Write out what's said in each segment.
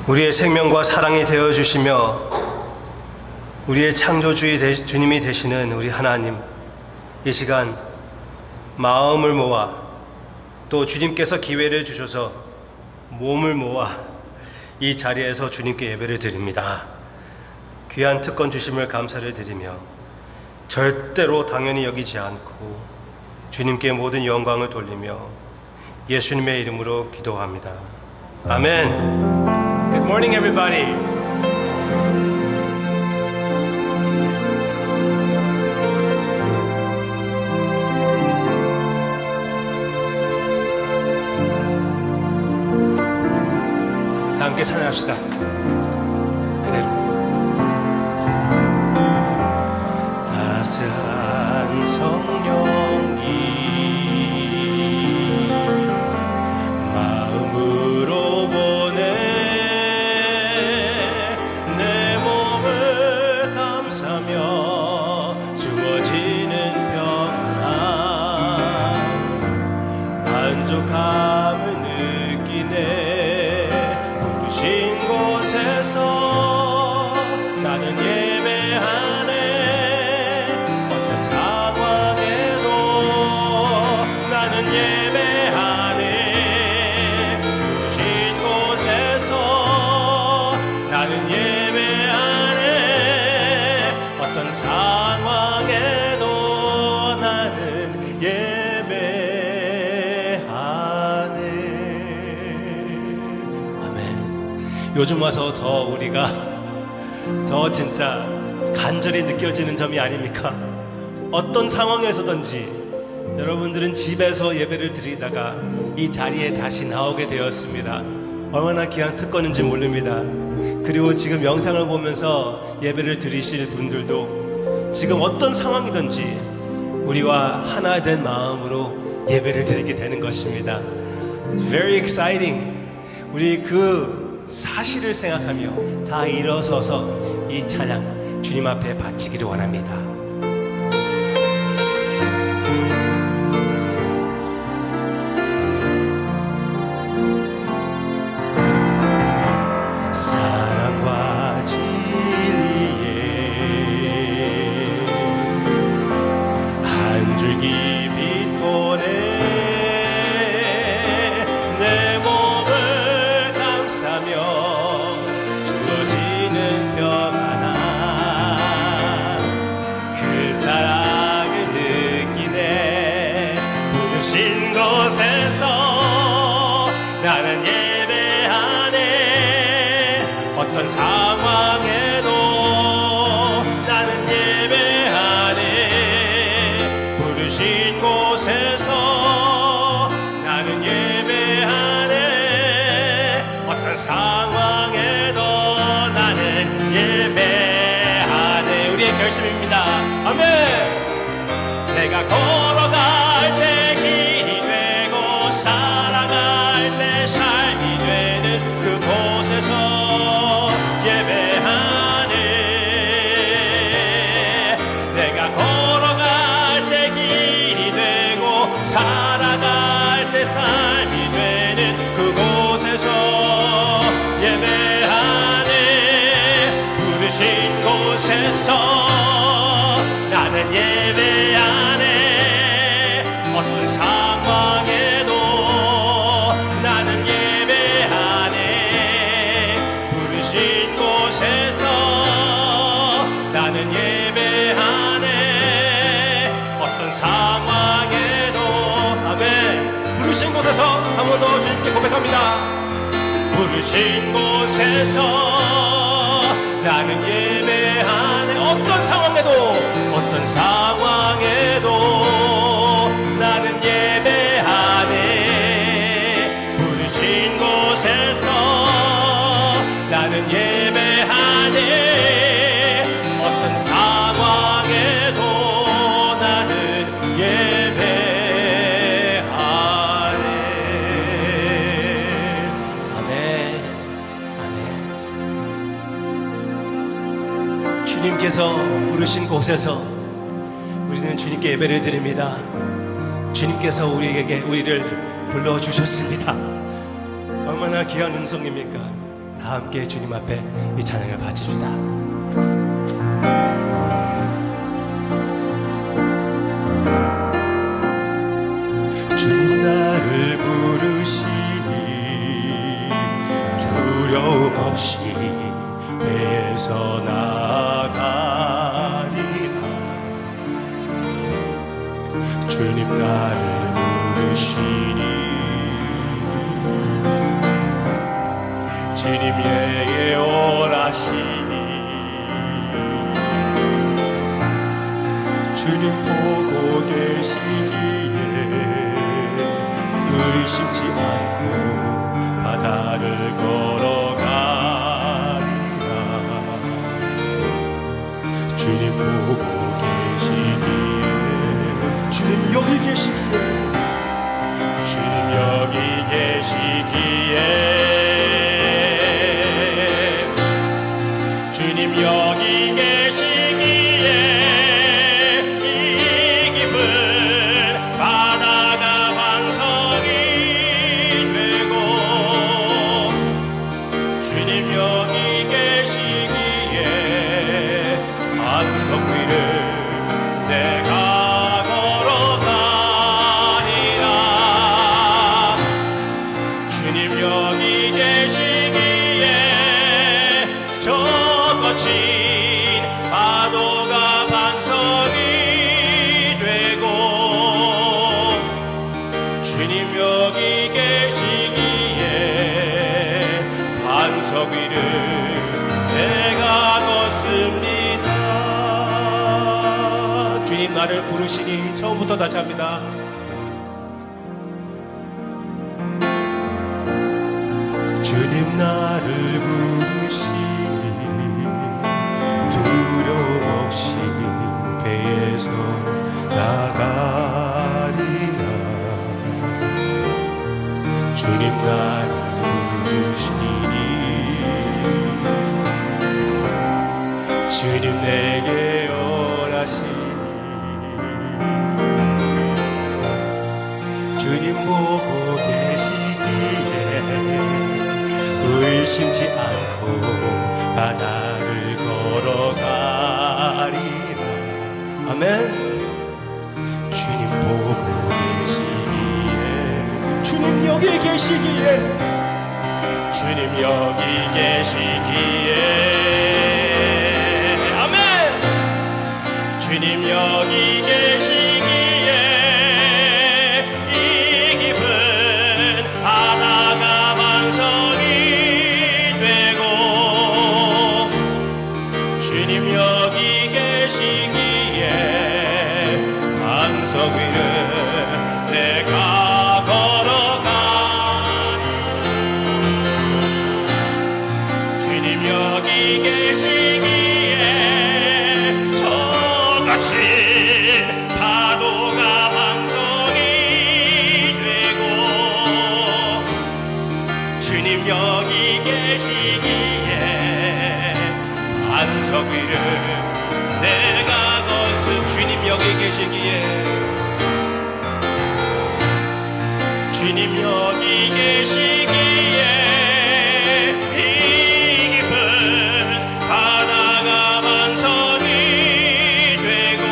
우리의 생명과 사랑이 되어주시며 우리의 창조주의 주님이 되시는 우리 하나님, 이 시간 마음을 모아 또 주님께서 기회를 주셔서 몸을 모아 이 자리에서 주님께 예배를 드립니다. 귀한 특권 주심을 감사를 드리며 절대로 당연히 여기지 않고 주님께 모든 영광을 돌리며 예수님의 이름으로 기도합니다. 아멘. Good morning, everybody. 다 함께 찬양합시다. 그대로. 따스한 성령이 마음으로 보내 내 몸을 감싸며 주어지는 평안 만족함을 느끼네. 부르신 곳에서 나는 예배하네. 어떤 상황에도 나는 예배하네. 부르신 곳에서 나는 예배하네. 어떤 상황에도 나는 예배하네. 아멘. 요즘 와서 더 우리가 더 진짜 간절히 느껴지는 점이 아닙니까? 어떤 상황에서든지 여러분들은 집에서 예배를 드리다가 이 자리에 다시 나오게 되었습니다. 얼마나 귀한 특권인지 모릅니다. 그리고 지금 영상을 보면서 예배를 드리실 분들도 지금 어떤 상황이든지 우리와 하나 된 마음으로 예배를 드리게 되는 것입니다. It's very exciting. 우리 그 사실을 생각하며 다 일어서서 이 찬양 주님 앞에 바치기를 원합니다. 사랑과 진리에 한 줄기 빛 보내 내 몸을 감싸며 주어지는 평안함 그 사랑을 느끼네. 부르신 곳에서 나는 예배하네. 어떤 상황에도 나는 예배하네. 부르신 곳에서 나는 예배하네. 어떤 상황에도 나는 예배하네. 우리의 결심입니다. 아멘. 내가 걸어갈 때 길이 되고 살아갈 때 삶이 되는 그곳에서 예배하네. 내가 걸어갈 때 길이 되고 살아갈 때 삶이 되는 그곳에서 예배하네. 부르신 곳에서 나는 예배하네. 어떤 상황에도 나는 예배하네. 부르신 곳에서 나는 예배하네. 어떤 상황에도 아멘. 부르신 곳에서 한 번 더 주님께 고백합니다. 부르신 곳에서 나는 예배하네. 어떤 상황에도 어떤 상황에도 나는 예배하네. 부르신 곳에서 나는 예배하네. 어떤 상황에도 나는 예배하네. 아멘. 아멘. 주님께서 부르신 곳에서 우리는 주님께 예배를 드립니다. 주님께서 우리를 불러주셨습니다. 얼마나 귀한 음성입니까? 다 함께 주님 앞에 이 찬양을 바칩시다. 주님 나를 부르시니 두려움 없이 배에서 나가리라. 주님 나를 부르시니 주님 예언하시니 주님 보고 계시기에 의심치 않고 바다를 걸어가리라. 주님 보고 계시기에 주님 여기 계시기에 주님 여기 계시기에 주님 여기 계시기에 이 기분 바다가 반석이 되고 주님 여기 계시기에 반석 위를 내가 걸어가리라. 주님 여기 계시기에 저 거친 파도가 반석이 되고 주님 여기 계시기에 반석 위를 내가 걷습니다. 주님 나를 부르시니 처음부터 다시 합니다. 주님 나를 부르시니 두려움 없이 배에서 나가리라. 주님 나를 부르시니 주님 내게 원하시니 주님 보고 계시기에 의심치 않고 바다를 걸어가리라. 아멘. 주님 보고 계시기에 주님 여기 계시기에 주님 여기 계시기에 아멘. 주님 여기 계시기에 이 기분 바다가 반석이 되고 주님 여기 계시기에 반석 위를 내가 걸어가리. 주님 여기 계시기에 저같이 파도가 반석이 되고 주님 여기 계시기에 반석 위를 내가 걷은 주님 여기 계시기에 주님 여기 계시기에 이 깊은 바다가 반석이 되고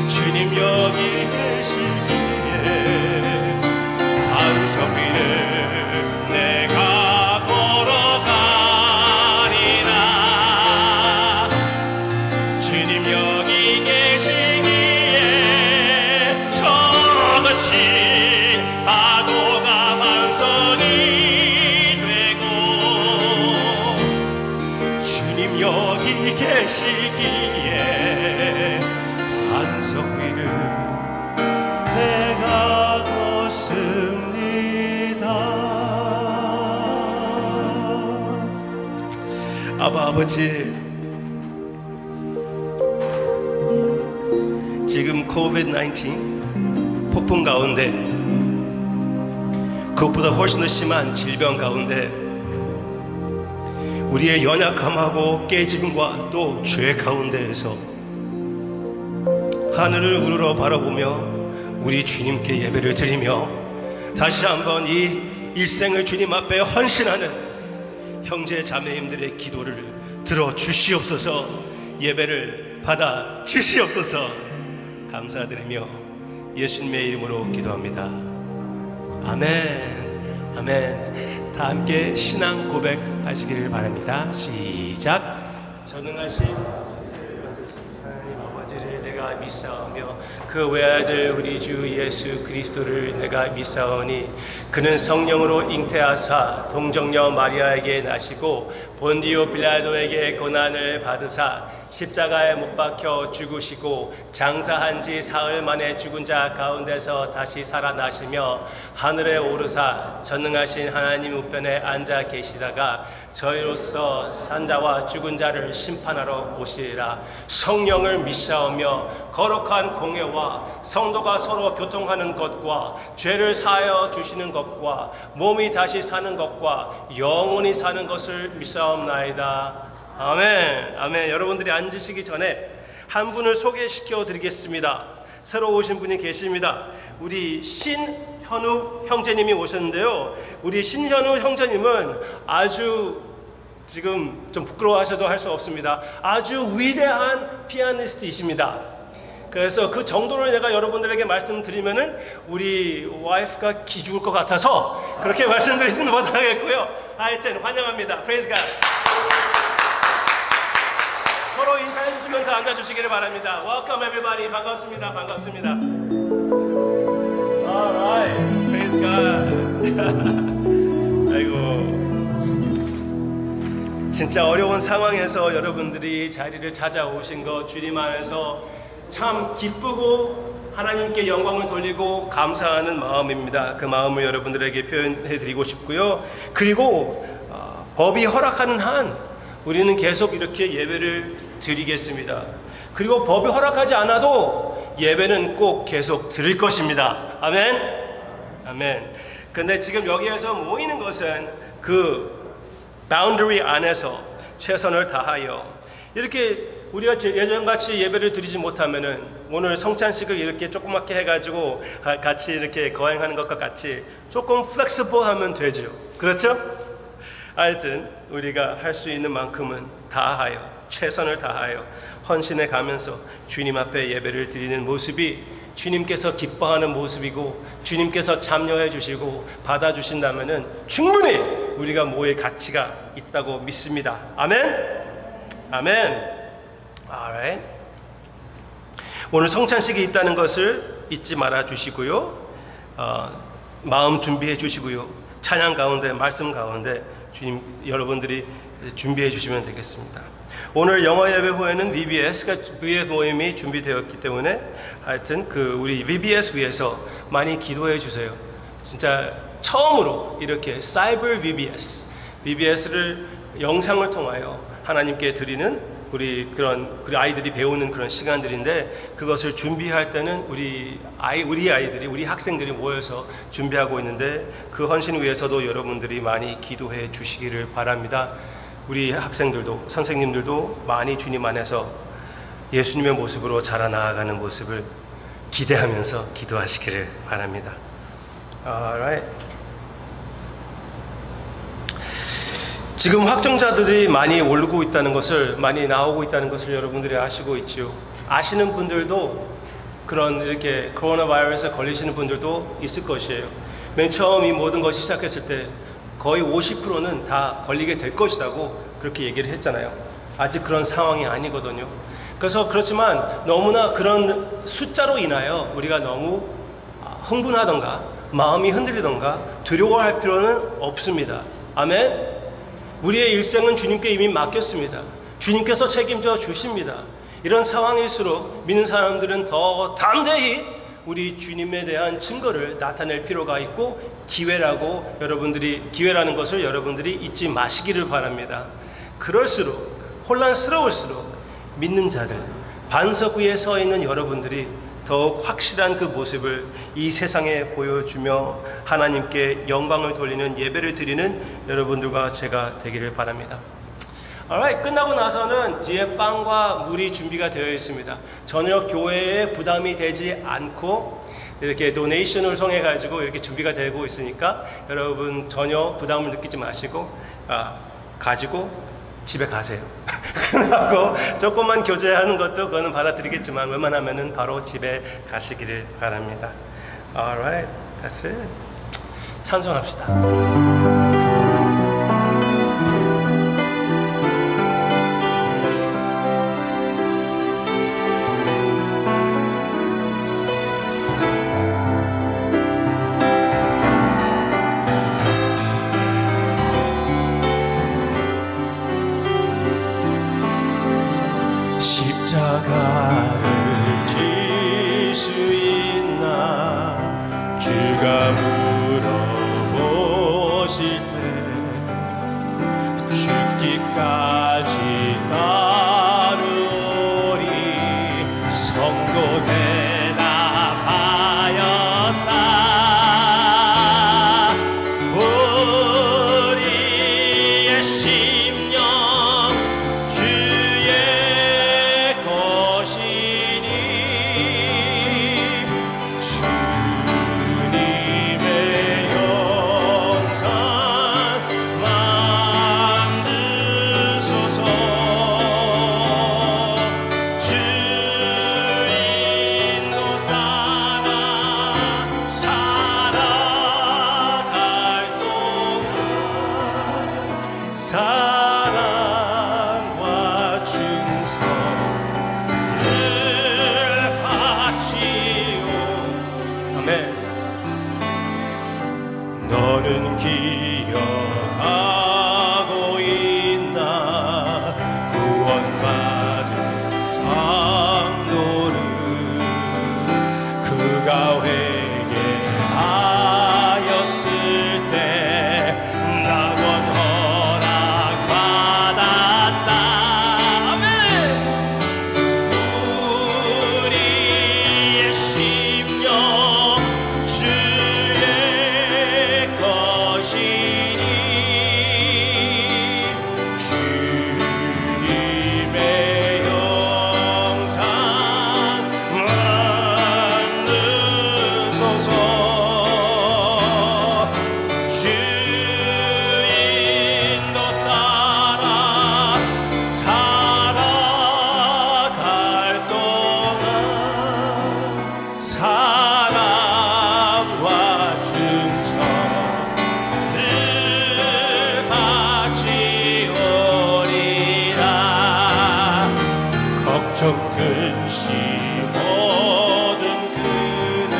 주님 여기 계시기에 반석 위를 내가 걸어가리라. 주님 여기 계시기에 저같이 파도가 반석이 되고 주님 여기 계시기에 반석 위를 내가 걷습니다. 아버지 지금 코비드-19 폭풍 가운데 그것보다 훨씬 더 심한 질병 가운데 우리의 연약함하고 깨짐과 또 죄 가운데에서 하늘을 우러러 바라보며 우리 주님께 예배를 드리며 다시 한번 이 일생을 주님 앞에 헌신하는 형제 자매님들의 기도를 들어주시옵소서. 예배를 받아 주시옵소서. 감사드리며 예수님의 이름으로 기도합니다. 아멘. 아멘. 다 함께 신앙 고백하시기를 바랍니다. 시작. 전능하신 하나님 아버지를 내가 믿사오며 그 외아들 우리 주 예수 그리스도를 내가 믿사오니 그는 성령으로 잉태하사 동정녀 마리아에게 나시고 본디오 빌라도에게 고난을 받으사 십자가에 못 박혀 죽으시고 장사한 지 사흘 만에 죽은 자 가운데서 다시 살아나시며 하늘에 오르사 전능하신 하나님 우편에 앉아 계시다가 저희로서 산자와 죽은 자를 심판하러 오시리라. 성령을 믿사오며 거룩한 공예와 성도가 서로 교통하는 것과 죄를 사하여 주시는 것과 몸이 다시 사는 것과 영원히 사는 것을 믿사옵나이다. 아멘. 아멘. 여러분들이 앉으시기 전에 한 분을 소개시켜 드리겠습니다. 새로 오신 분이 계십니다. 우리 신현우 형제님이 오셨는데요. 우리 신현우 형제님은 아주 지금 좀 부끄러워하셔도 할 수 없습니다. 아주 위대한 피아니스트이십니다. 그래서 그 정도를 내가 여러분들에게 말씀드리면은 우리 와이프가 기 죽을 것 같아서 그렇게 말씀드리지는 못하겠고요. 하여튼 환영합니다. 프레이즈 갓. 서로 인사해 주시면서 앉아주시기를 바랍니다. Welcome everybody. 반갑습니다. 반갑습니다. Alright. Praise God. 아이고. 진짜 어려운 상황에서 여러분들이 자리를 찾아오신 것 주님 안에서 참 기쁘고 하나님께 영광을 돌리고 감사하는 마음입니다. 그 마음을 여러분들에게 표현해 드리고 싶고요. 그리고 법이 허락하는 한 우리는 계속 이렇게 예배를 드리겠습니다. 그리고 법이 허락하지 않아도 예배는 꼭 계속 드릴 것입니다. 아멘. 아멘. 근데 지금 여기에서 모이는 것은 그 바운더리 안에서 최선을 다하여 이렇게 우리가 예전같이 예배를 드리지 못하면은 오늘 성찬식을 이렇게 조그맣게 해가지고 같이 이렇게 거행하는 것과 같이 조금 플렉시블하면 되죠. 그렇죠? 하여튼 우리가 할 수 있는 만큼은 다하여 최선을 다하여 헌신해 가면서 주님 앞에 예배를 드리는 모습이 주님께서 기뻐하는 모습이고 주님께서 참여해 주시고 받아주신다면은 충분히 우리가 모일 가치가 있다고 믿습니다. 아멘. 아멘. Alright. 오늘 성찬식이 있다는 것을 잊지 말아 주시고요. 마음 준비해 주시고요. 찬양 가운데 말씀 가운데 주님 여러분들이 준비해 주시면 되겠습니다. 오늘 영어 예배 후에는 VBS가 모임이 준비되었기 때문에 하여튼 우리 VBS 위해서 많이 기도해 주세요. 진짜 처음으로 이렇게 사이버 VBS를 영상을 통하여 하나님께 드리는 우리 아이들이 배우는 그런 시간들인데 그것을 준비할 때는 우리 아이들이 우리 학생들이 모여서 준비하고 있는데 그 헌신 위해서도 여러분들이 많이 기도해 주시기를 바랍니다. 우리 학생들도 선생님들도 많이 주님 안에서 예수님의 모습으로 자라나가는 모습을 기대하면서 기도하시기를 바랍니다. Alright. 지금 확정자들이 많이 오르고 있다는 것을 많이 나오고 있다는 것을 여러분들이 아시고 있지요. 아시는 분들도 그런 이렇게 코로나 바이러스에 걸리시는 분들도 있을 것이에요. 맨 처음 이 모든 것이 시작했을 때 거의 50%는 다 걸리게 될 것이라고 그렇게 얘기를 했잖아요. 아직 그런 상황이 아니거든요. 그래서 그렇지만 너무나 그런 숫자로 인하여 우리가 너무 흥분하던가 마음이 흔들리던가 두려워할 필요는 없습니다. 아멘. 우리의 일생은 주님께 이미 맡겼습니다. 주님께서 책임져 주십니다. 이런 상황일수록 믿는 사람들은 더 담대히 우리 주님에 대한 증거를 나타낼 필요가 있고 기회라는 것을 여러분들이 잊지 마시기를 바랍니다. 그럴수록 혼란스러울수록 믿는 자들 반석 위에 서 있는 여러분들이 더욱 확실한 그 모습을 이 세상에 보여주며 하나님께 영광을 돌리는 예배를 드리는 여러분들과 제가 되기를 바랍니다. Alright, 끝나고 나서는 뒤에 빵과 물이 준비가 되어 있습니다. 전혀 교회에 부담이 되지 않고 이렇게 도네이션을 통해 가지고 이렇게 준비가 되고 있으니까 여러분 전혀 부담을 느끼지 마시고 가지고 집에 가세요. 그러고 조금만 교제하는 것도 그거는 받아들이겠지만 웬만하면은 바로 집에 가시기를 바랍니다. Alright, that's it. 찬송합시다. 십자가를 질 수 있나 주가 물어보실 때 죽기까지 따르오리 성도 대답하였다. 우리의 심령 사랑과 충성을 바치오. 아멘. 너는 기억하고 있나 구원받은 상도를 그가 회개하였을 때 낙원 허락받았다. 아멘. 우리의 심령 주의 것이니 주님의 영상 만드소서. 주인도 따라 살아갈 동안 사랑과 충성을 바치오리라. 걱정 근심 모든 그는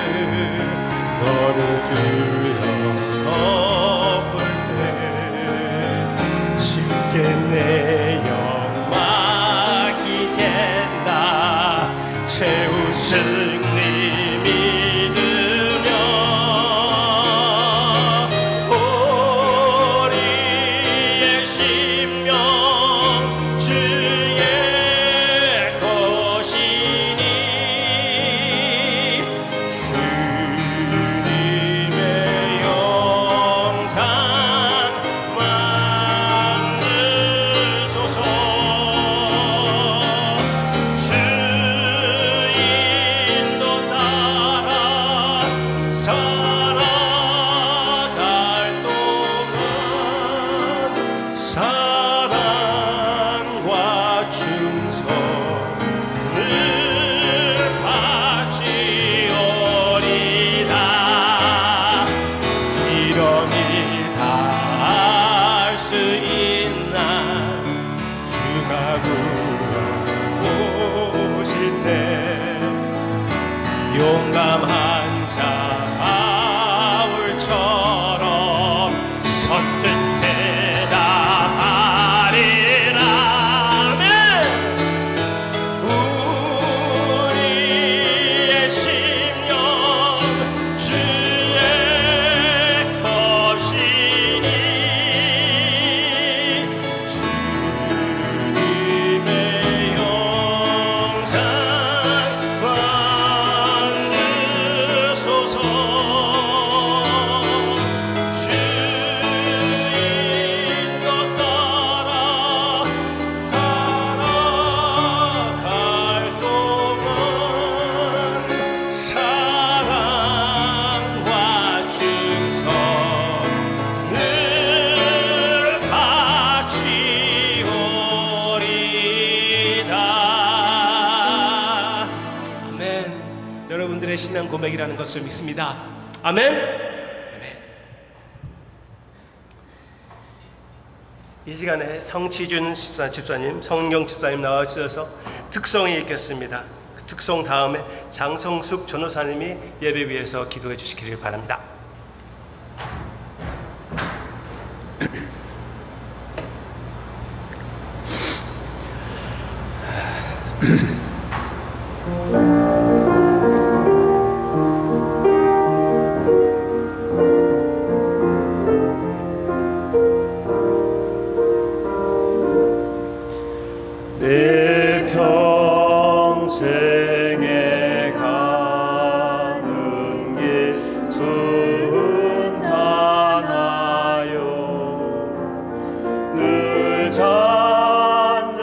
너를 들여 덮을 때 쉽게 내 영 맡기겠나. 최후 승리 믿으며 우리의 심령 주의 것이니 진실한 고백이라는 것을 믿습니다. 아멘. 이 시간에 성치준 집사님, 성경 집사님 나와주셔서 특송이 있겠습니다. 그 특송 다음에 장성숙 전호사님이 예배 위에서 기도해 주시기를 바랍니다. 내 평생에 가는 길 순탄하여 늘 잔잔한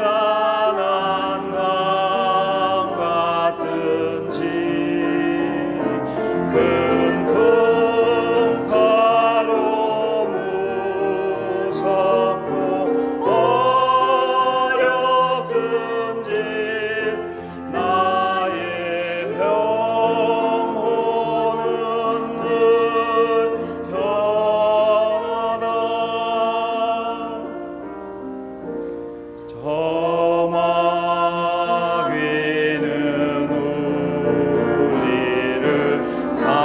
강 같은지 큰 풍파로 무섭고 어렵든지 나의 영혼은 늘 편하다. 저 마귀는 우리를 삼키려고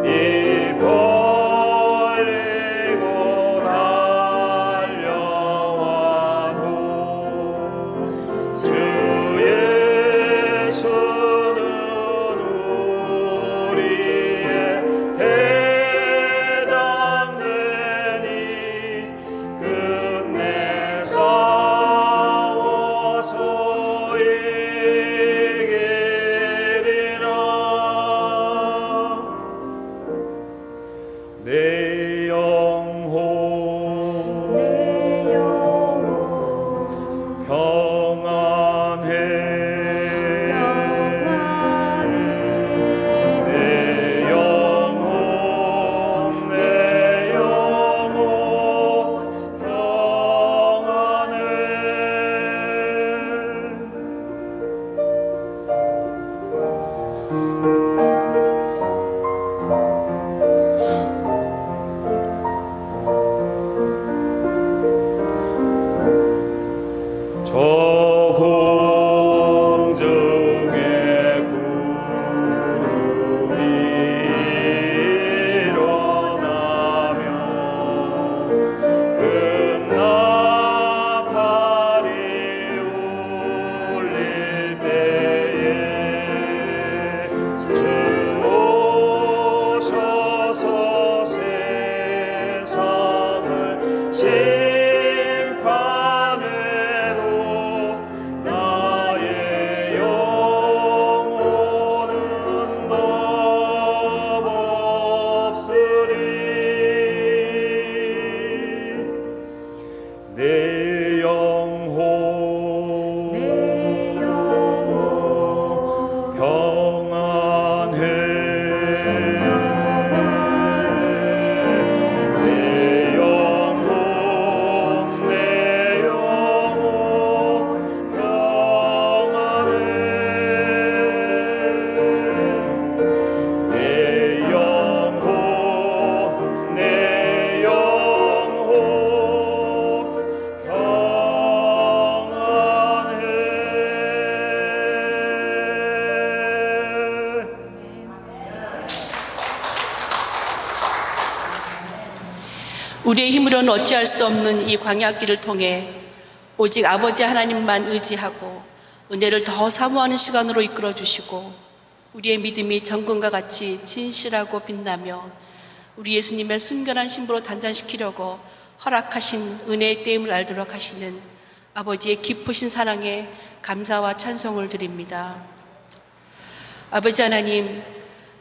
입 벌리고 달려와도 주 예수는 우리의 대장되니 끝내 싸워서 이기리라. 내 영혼 평안해. 내 영혼 평안해. 저 공중에 구름이 일어나며 큰 나팔이 울릴 때에 주 오셔서 세상을 심판해도 나의 영혼은 겁없으리. 내 영혼 평안해. 내 영혼 평안해. 내 영혼 우리의 힘으로는 어찌할 수 없는 이 광야길을 통해 오직 아버지 하나님만 의지하고 은혜를 더 사모하는 시간으로 이끌어 주시고 우리의 믿음이 정금과 같이 진실하고 빛나며 우리 예수님의 순결한 신부로 단장시키려고 허락하신 은혜의 때임을 알도록 하시는 아버지의 깊으신 사랑에 감사와 찬송을 드립니다. 아버지 하나님,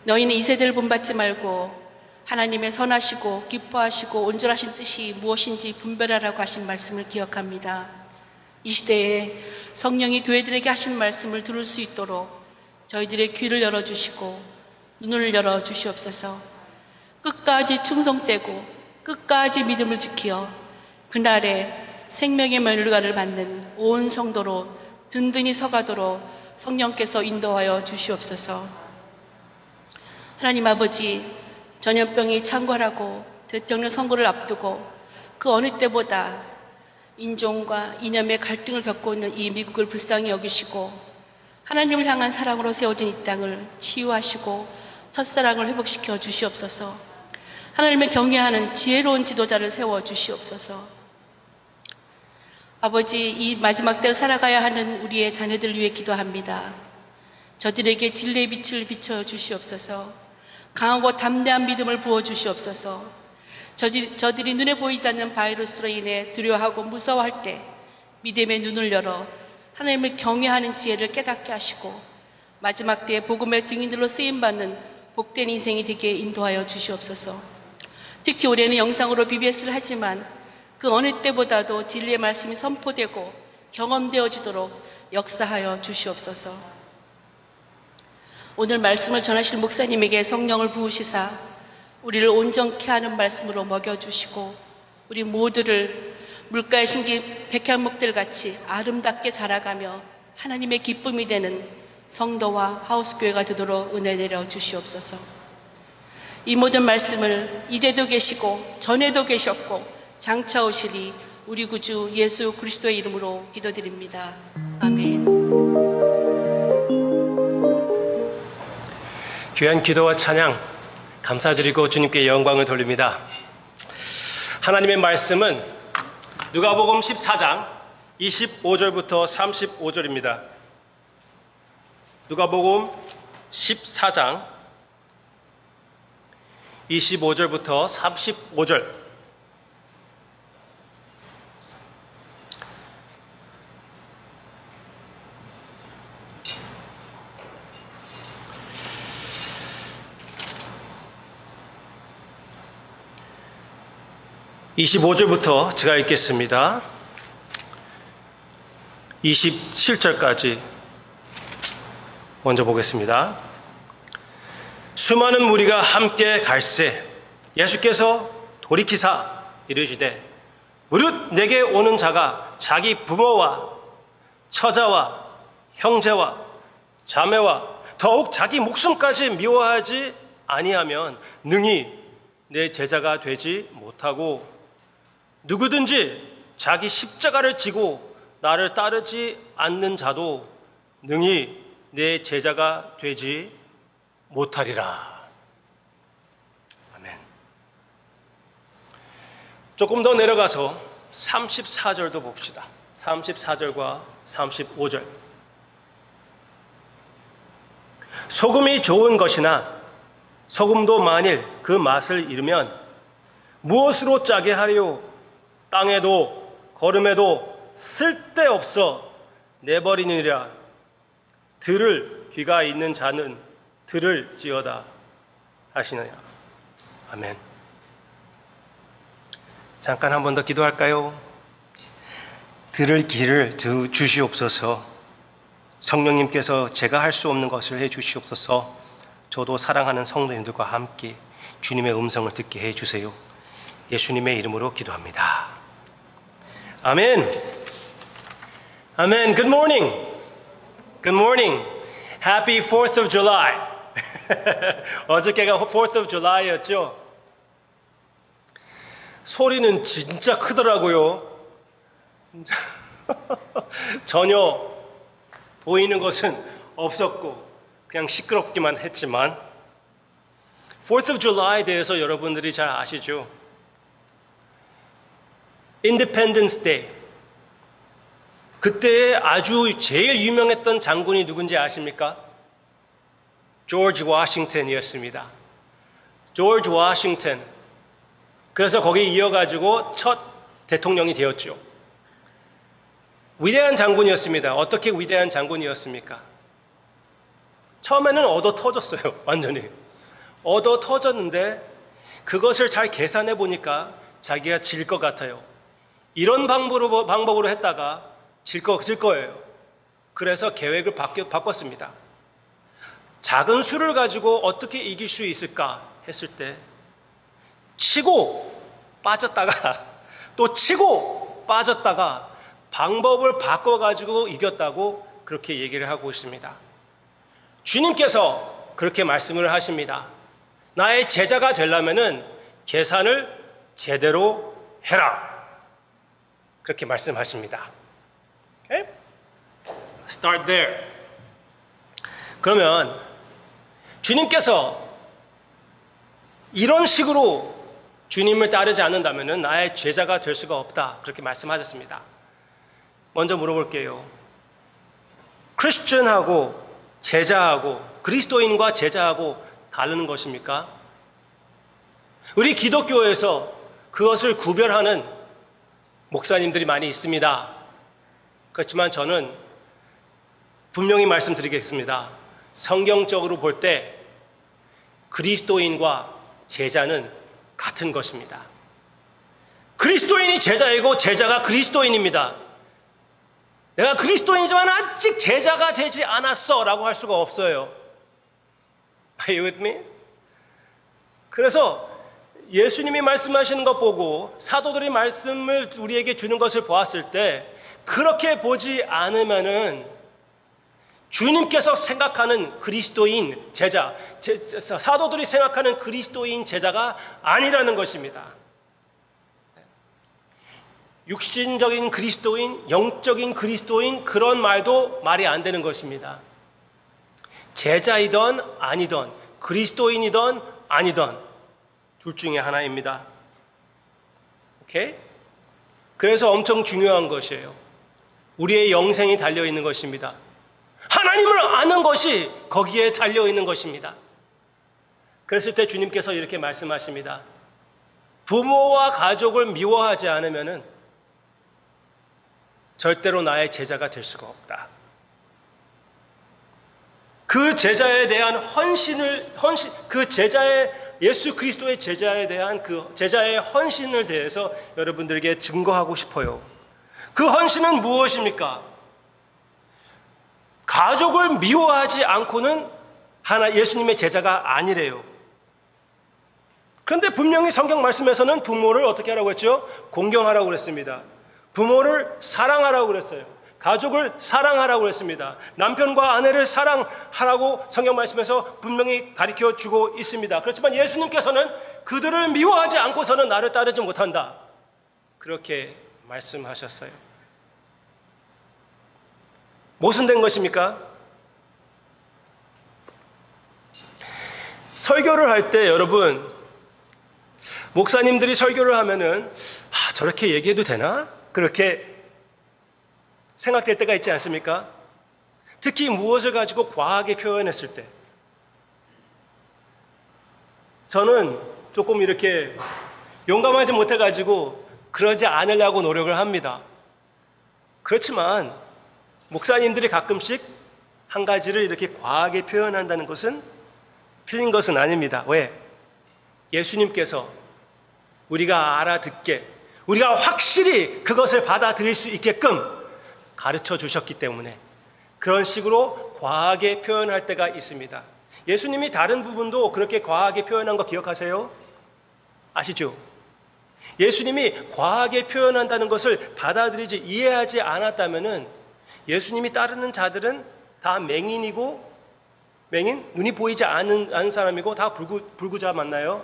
너희는 이 세대를 본받지 말고 하나님의 선하시고 기뻐하시고 온전하신 뜻이 무엇인지 분별하라고 하신 말씀을 기억합니다. 이 시대에 성령이 교회들에게 하신 말씀을 들을 수 있도록 저희들의 귀를 열어주시고 눈을 열어주시옵소서. 끝까지 충성되고 끝까지 믿음을 지키어 그날에 생명의 멸류관을 받는 온 성도로 든든히 서가도록 성령께서 인도하여 주시옵소서. 하나님 아버지, 전염병이 창궐하고 대통령 선거를 앞두고 그 어느 때보다 인종과 이념의 갈등을 겪고 있는 이 미국을 불쌍히 여기시고 하나님을 향한 사랑으로 세워진 이 땅을 치유하시고 첫사랑을 회복시켜 주시옵소서. 하나님을 경외하는 지혜로운 지도자를 세워 주시옵소서. 아버지, 이 마지막 때를 살아가야 하는 우리의 자녀들 위해 기도합니다. 저들에게 진리의 빛을 비춰 주시옵소서. 강하고 담대한 믿음을 부어 주시옵소서. 저들이 눈에 보이지 않는 바이러스로 인해 두려워하고 무서워할 때 믿음의 눈을 열어 하나님을 경외하는 지혜를 깨닫게 하시고 마지막 때에 복음의 증인들로 쓰임받는 복된 인생이 되게 인도하여 주시옵소서. 특히 올해는 영상으로 BBS를 하지만 그 어느 때보다도 진리의 말씀이 선포되고 경험되어지도록 역사하여 주시옵소서. 오늘 말씀을 전하실 목사님에게 성령을 부으시사 우리를 온전케 하는 말씀으로 먹여주시고 우리 모두를 물가에 심긴 백향목들 같이 아름답게 자라가며 하나님의 기쁨이 되는 성도와 하우스교회가 되도록 은혜 내려 주시옵소서. 이 모든 말씀을 이제도 계시고 전에도 계셨고 장차 오시리 우리 구주 예수 그리스도의 이름으로 기도드립니다. 아멘. 귀한 기도와 찬양 감사드리고 주님께 영광을 돌립니다. 하나님의 말씀은 누가복음 14장 25절부터 35절입니다. 누가복음 14장 25절부터 35절. (25절부터) 제가 읽겠습니다. 27절까지 먼저 보겠습니다. 수많은 무리가 함께 갈새 예수께서 돌이키사 이르시되 무릇 내게 오는 자가 자기 부모와 처자와 형제와 자매와 더욱 자기 목숨까지 미워하지 아니하면 능히 내 제자가 되지 못하고 누구든지 자기 십자가를 지고 나를 따르지 않는 자도 능히 내 제자가 되지 못하리라. 아멘. 조금 더 내려가서 34절도 봅시다. 34절과 35절. 소금이 좋은 것이나 소금도 만일 그 맛을 잃으면 무엇으로 짜게 하리요? 땅에도 거름에도 쓸데없어 내버리느니라. 들을 귀가 있는 자는 들을지어다 하시느냐. 아멘. 잠깐 한 번 더 기도할까요? 들을 귀를 주시옵소서. 성령님께서 제가 할 수 없는 것을 해 주시옵소서. 저도 사랑하는 성도님들과 함께 주님의 음성을 듣게 해 주세요. 예수님의 이름으로 기도합니다. 아멘. 아멘. Good morning. Good morning. Happy 4th of July. 어저께가 4th of July였죠. 소리는 진짜 크더라고요. 전혀 보이는 것은 없었고 그냥 시끄럽기만 했지만 4th of July에 대해서 여러분들이 잘 아시죠? Independence Day. 그때 아주 제일 유명했던 장군이 누군지 아십니까? 조지 워싱턴이었습니다. 조지 워싱턴. 그래서 거기에 이어가지고 첫 대통령이 되었죠. 위대한 장군이었습니다. 어떻게 위대한 장군이었습니까? 처음에는 얻어 터졌어요. 완전히 얻어 터졌는데 그것을 잘 계산해 보니까 자기가 질 것 같아요. 이런 방법으로 했다가 질 거예요. 그래서 계획을 바꿨습니다. 작은 수를 가지고 어떻게 이길 수 있을까 했을 때 치고 빠졌다가 또 치고 빠졌다가 방법을 바꿔가지고 이겼다고 그렇게 얘기를 하고 있습니다. 주님께서 그렇게 말씀을 하십니다. 나의 제자가 되려면은 계산을 제대로 해라. 그렇게 말씀하십니다. Okay? Start there. 그러면 주님께서 이런 식으로 주님을 따르지 않는다면 나의 제자가 될 수가 없다. 그렇게 말씀하셨습니다. 먼저 물어볼게요. 크리스천하고 제자하고 그리스도인과 제자하고 다른 것입니까? 우리 기독교에서 그것을 구별하는 목사님들이 많이 있습니다. 그렇지만 저는 분명히 말씀드리겠습니다. 성경적으로 볼 때 그리스도인과 제자는 같은 것입니다. 그리스도인이 제자이고 제자가 그리스도인입니다. 내가 그리스도인이지만 아직 제자가 되지 않았어 라고 할 수가 없어요. Are you with me? 그래서 예수님이 말씀하시는 것 보고 사도들이 말씀을 우리에게 주는 것을 보았을 때 그렇게 보지 않으면은 주님께서 생각하는 그리스도인 제자, 사도들이 생각하는 그리스도인 제자가 아니라는 것입니다. 육신적인 그리스도인, 영적인 그리스도인 그런 말도 말이 안 되는 것입니다. 제자이던 아니던 그리스도인이던 아니던 둘 중에 하나입니다. 오케이? 그래서 엄청 중요한 것이에요. 우리의 영생이 달려있는 것입니다. 하나님을 아는 것이 거기에 달려있는 것입니다. 그랬을 때 주님께서 이렇게 말씀하십니다. 부모와 가족을 미워하지 않으면 절대로 나의 제자가 될 수가 없다. 그 제자에 대한 그 제자의 예수 그리스도의 제자에 대한 그 제자의 헌신을 대해서 여러분들에게 증거하고 싶어요. 그 헌신은 무엇입니까? 가족을 미워하지 않고는 예수님의 제자가 아니래요. 그런데 분명히 성경 말씀에서는 부모를 어떻게 하라고 했죠? 공경하라고 그랬습니다. 부모를 사랑하라고 그랬어요. 가족을 사랑하라고 했습니다. 남편과 아내를 사랑하라고 성경 말씀에서 분명히 가르쳐 주고 있습니다. 그렇지만 예수님께서는 그들을 미워하지 않고서는 나를 따르지 못한다. 그렇게 말씀하셨어요. 모순된 것입니까? 설교를 할 때 여러분, 목사님들이 설교를 하면은 저렇게 얘기해도 되나? 그렇게 생각될 때가 있지 않습니까? 특히 무엇을 가지고 과하게 표현했을 때 저는 조금 이렇게 용감하지 못해가지고 그러지 않으려고 노력을 합니다. 그렇지만 목사님들이 가끔씩 한 가지를 이렇게 과하게 표현한다는 것은 틀린 것은 아닙니다. 왜? 예수님께서 우리가 알아듣게, 우리가 확실히 그것을 받아들일 수 있게끔 가르쳐 주셨기 때문에 그런 식으로 과하게 표현할 때가 있습니다. 예수님이 다른 부분도 그렇게 과하게 표현한 거 기억하세요? 아시죠? 예수님이 과하게 표현한다는 것을 받아들이지 이해하지 않았다면은 예수님이 따르는 자들은 다 맹인이고, 맹인? 눈이 보이지 않은 사람이고 다 불구자 맞나요?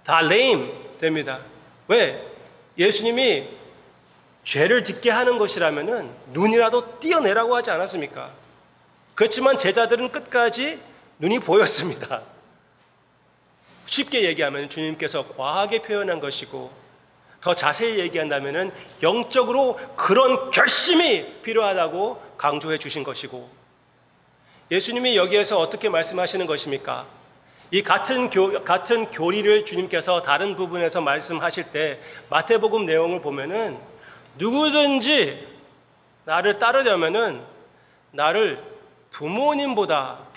다 lame 됩니다. 왜? 예수님이 죄를 짓게 하는 것이라면은 눈이라도 띄어내라고 하지 않았습니까? 그렇지만 제자들은 끝까지 눈이 보였습니다. 쉽게 얘기하면 주님께서 과하게 표현한 것이고, 더 자세히 얘기한다면은 영적으로 그런 결심이 필요하다고 강조해 주신 것이고, 예수님이 여기에서 어떻게 말씀하시는 것입니까? 이 같은 교리를 주님께서 다른 부분에서 말씀하실 때 마태복음 내용을 보면은 누구든지 나를 따르려면은 나를 부모보다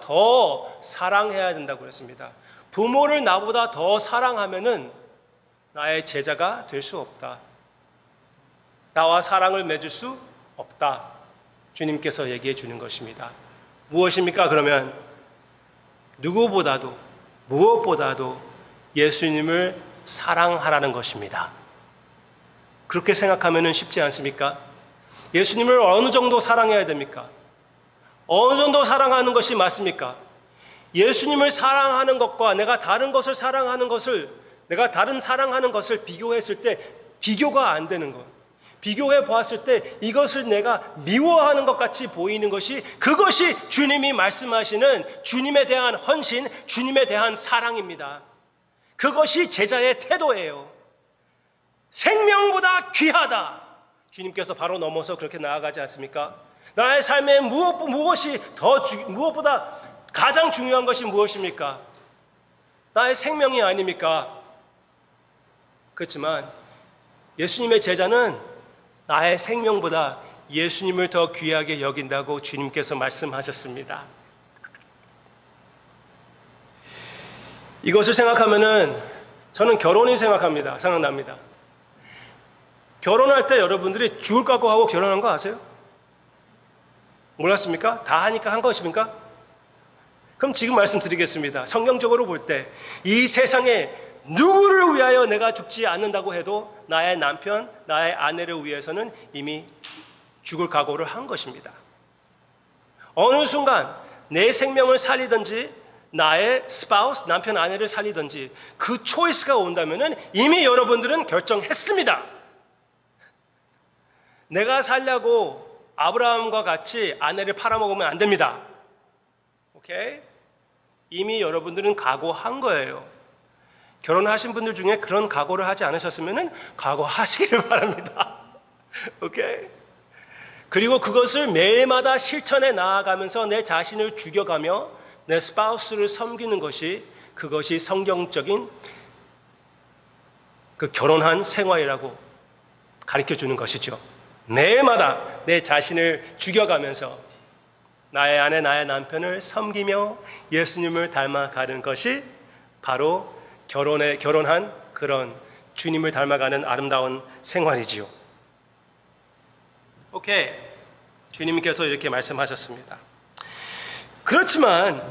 더 사랑해야 된다고 그랬습니다. 부모를 나보다 더 사랑하면은 나의 제자가 될 수 없다. 나와 사랑을 맺을 수 없다. 주님께서 얘기해 주는 것입니다. 무엇입니까? 그러면 누구보다도 무엇보다도 예수님을 사랑하라는 것입니다. 그렇게 생각하면 쉽지 않습니까? 예수님을 어느 정도 사랑해야 됩니까? 어느 정도 사랑하는 것이 맞습니까? 예수님을 사랑하는 것과 내가 다른 것을 사랑하는 것을, 내가 다른 사랑하는 것을 비교했을 때 비교가 안 되는 것. 비교해 보았을 때 이것을 내가 미워하는 것 같이 보이는 것이, 그것이 주님이 말씀하시는 주님에 대한 헌신, 주님에 대한 사랑입니다. 그것이 제자의 태도예요. 생명보다 귀하다. 주님께서 바로 넘어서 그렇게 나아가지 않습니까? 나의 삶에 무엇보다 가장 중요한 것이 무엇입니까? 나의 생명이 아닙니까? 그렇지만 예수님의 제자는 나의 생명보다 예수님을 더 귀하게 여긴다고 주님께서 말씀하셨습니다. 이것을 생각하면은 저는 결혼이 생각납니다. 결혼할 때 여러분들이 죽을 각오하고 결혼한 거 아세요? 몰랐습니까? 다 하니까 한 것입니까? 그럼 지금 말씀드리겠습니다. 성경적으로 볼 때 이 세상에 누구를 위하여 내가 죽지 않는다고 해도 나의 남편, 나의 아내를 위해서는 이미 죽을 각오를 한 것입니다. 어느 순간 내 생명을 살리든지 나의 스파우스, 남편, 아내를 살리든지 그 초이스가 온다면 이미 여러분들은 결정했습니다. 내가 살려고 아브라함과 같이 아내를 팔아먹으면 안 됩니다. 오케이? 이미 여러분들은 각오한 거예요. 결혼하신 분들 중에 그런 각오를 하지 않으셨으면 각오하시기를 바랍니다. 오케이? 그리고 그것을 매일마다 실천해 나아가면서 내 자신을 죽여가며 내 스파우스를 섬기는 것이, 그것이 성경적인 그 결혼한 생활이라고 가르쳐 주는 것이죠. 매일마다 내 자신을 죽여가면서 나의 아내, 나의 남편을 섬기며 예수님을 닮아가는 것이 바로 결혼한 그런 주님을 닮아가는 아름다운 생활이지요. 오케이. 주님께서 이렇게 말씀하셨습니다. 그렇지만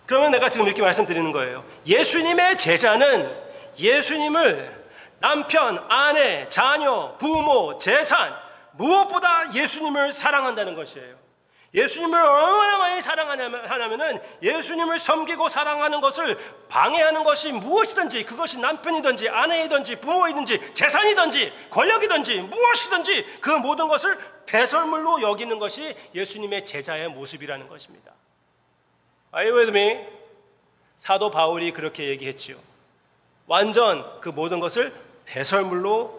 그러면 내가 지금 이렇게 말씀드리는 거예요. 예수님의 제자는 예수님을 남편, 아내, 자녀, 부모, 재산, 무엇보다 예수님을 사랑한다는 것이에요. 예수님을 얼마나 많이 사랑하냐면 예수님을 섬기고 사랑하는 것을 방해하는 것이 무엇이든지, 그것이 남편이든지 아내이든지 부모이든지 재산이든지 권력이든지 무엇이든지 그 모든 것을 배설물로 여기는 것이 예수님의 제자의 모습이라는 것입니다. Are you with me? 사도 바울이 그렇게 얘기했지요. 완전 그 모든 것을 배설물로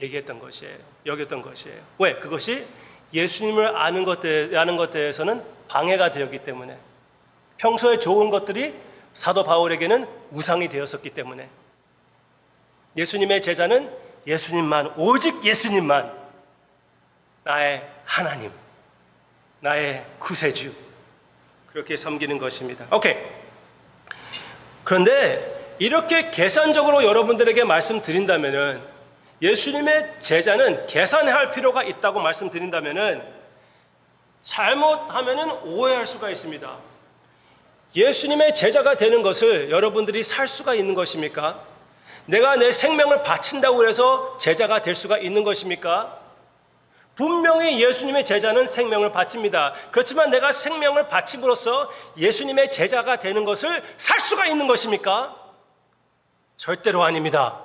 얘기했던 것이에요. 여겼던 것이에요. 왜? 그것이 예수님을 아는 것 대해서는 방해가 되었기 때문에, 평소에 좋은 것들이 사도 바울에게는 우상이 되었었기 때문에, 예수님의 제자는 예수님만, 오직 예수님만 나의 하나님, 나의 구세주, 그렇게 섬기는 것입니다. 오케이. 그런데 이렇게 계산적으로 여러분들에게 말씀드린다면은, 예수님의 제자는 계산할 필요가 있다고 말씀드린다면은 잘못하면은 오해할 수가 있습니다. 예수님의 제자가 되는 것을 여러분들이 살 수가 있는 것입니까? 내가 내 생명을 바친다고 해서 제자가 될 수가 있는 것입니까? 분명히 예수님의 제자는 생명을 바칩니다. 그렇지만 내가 생명을 바침으로써 예수님의 제자가 되는 것을 살 수가 있는 것입니까? 절대로 아닙니다.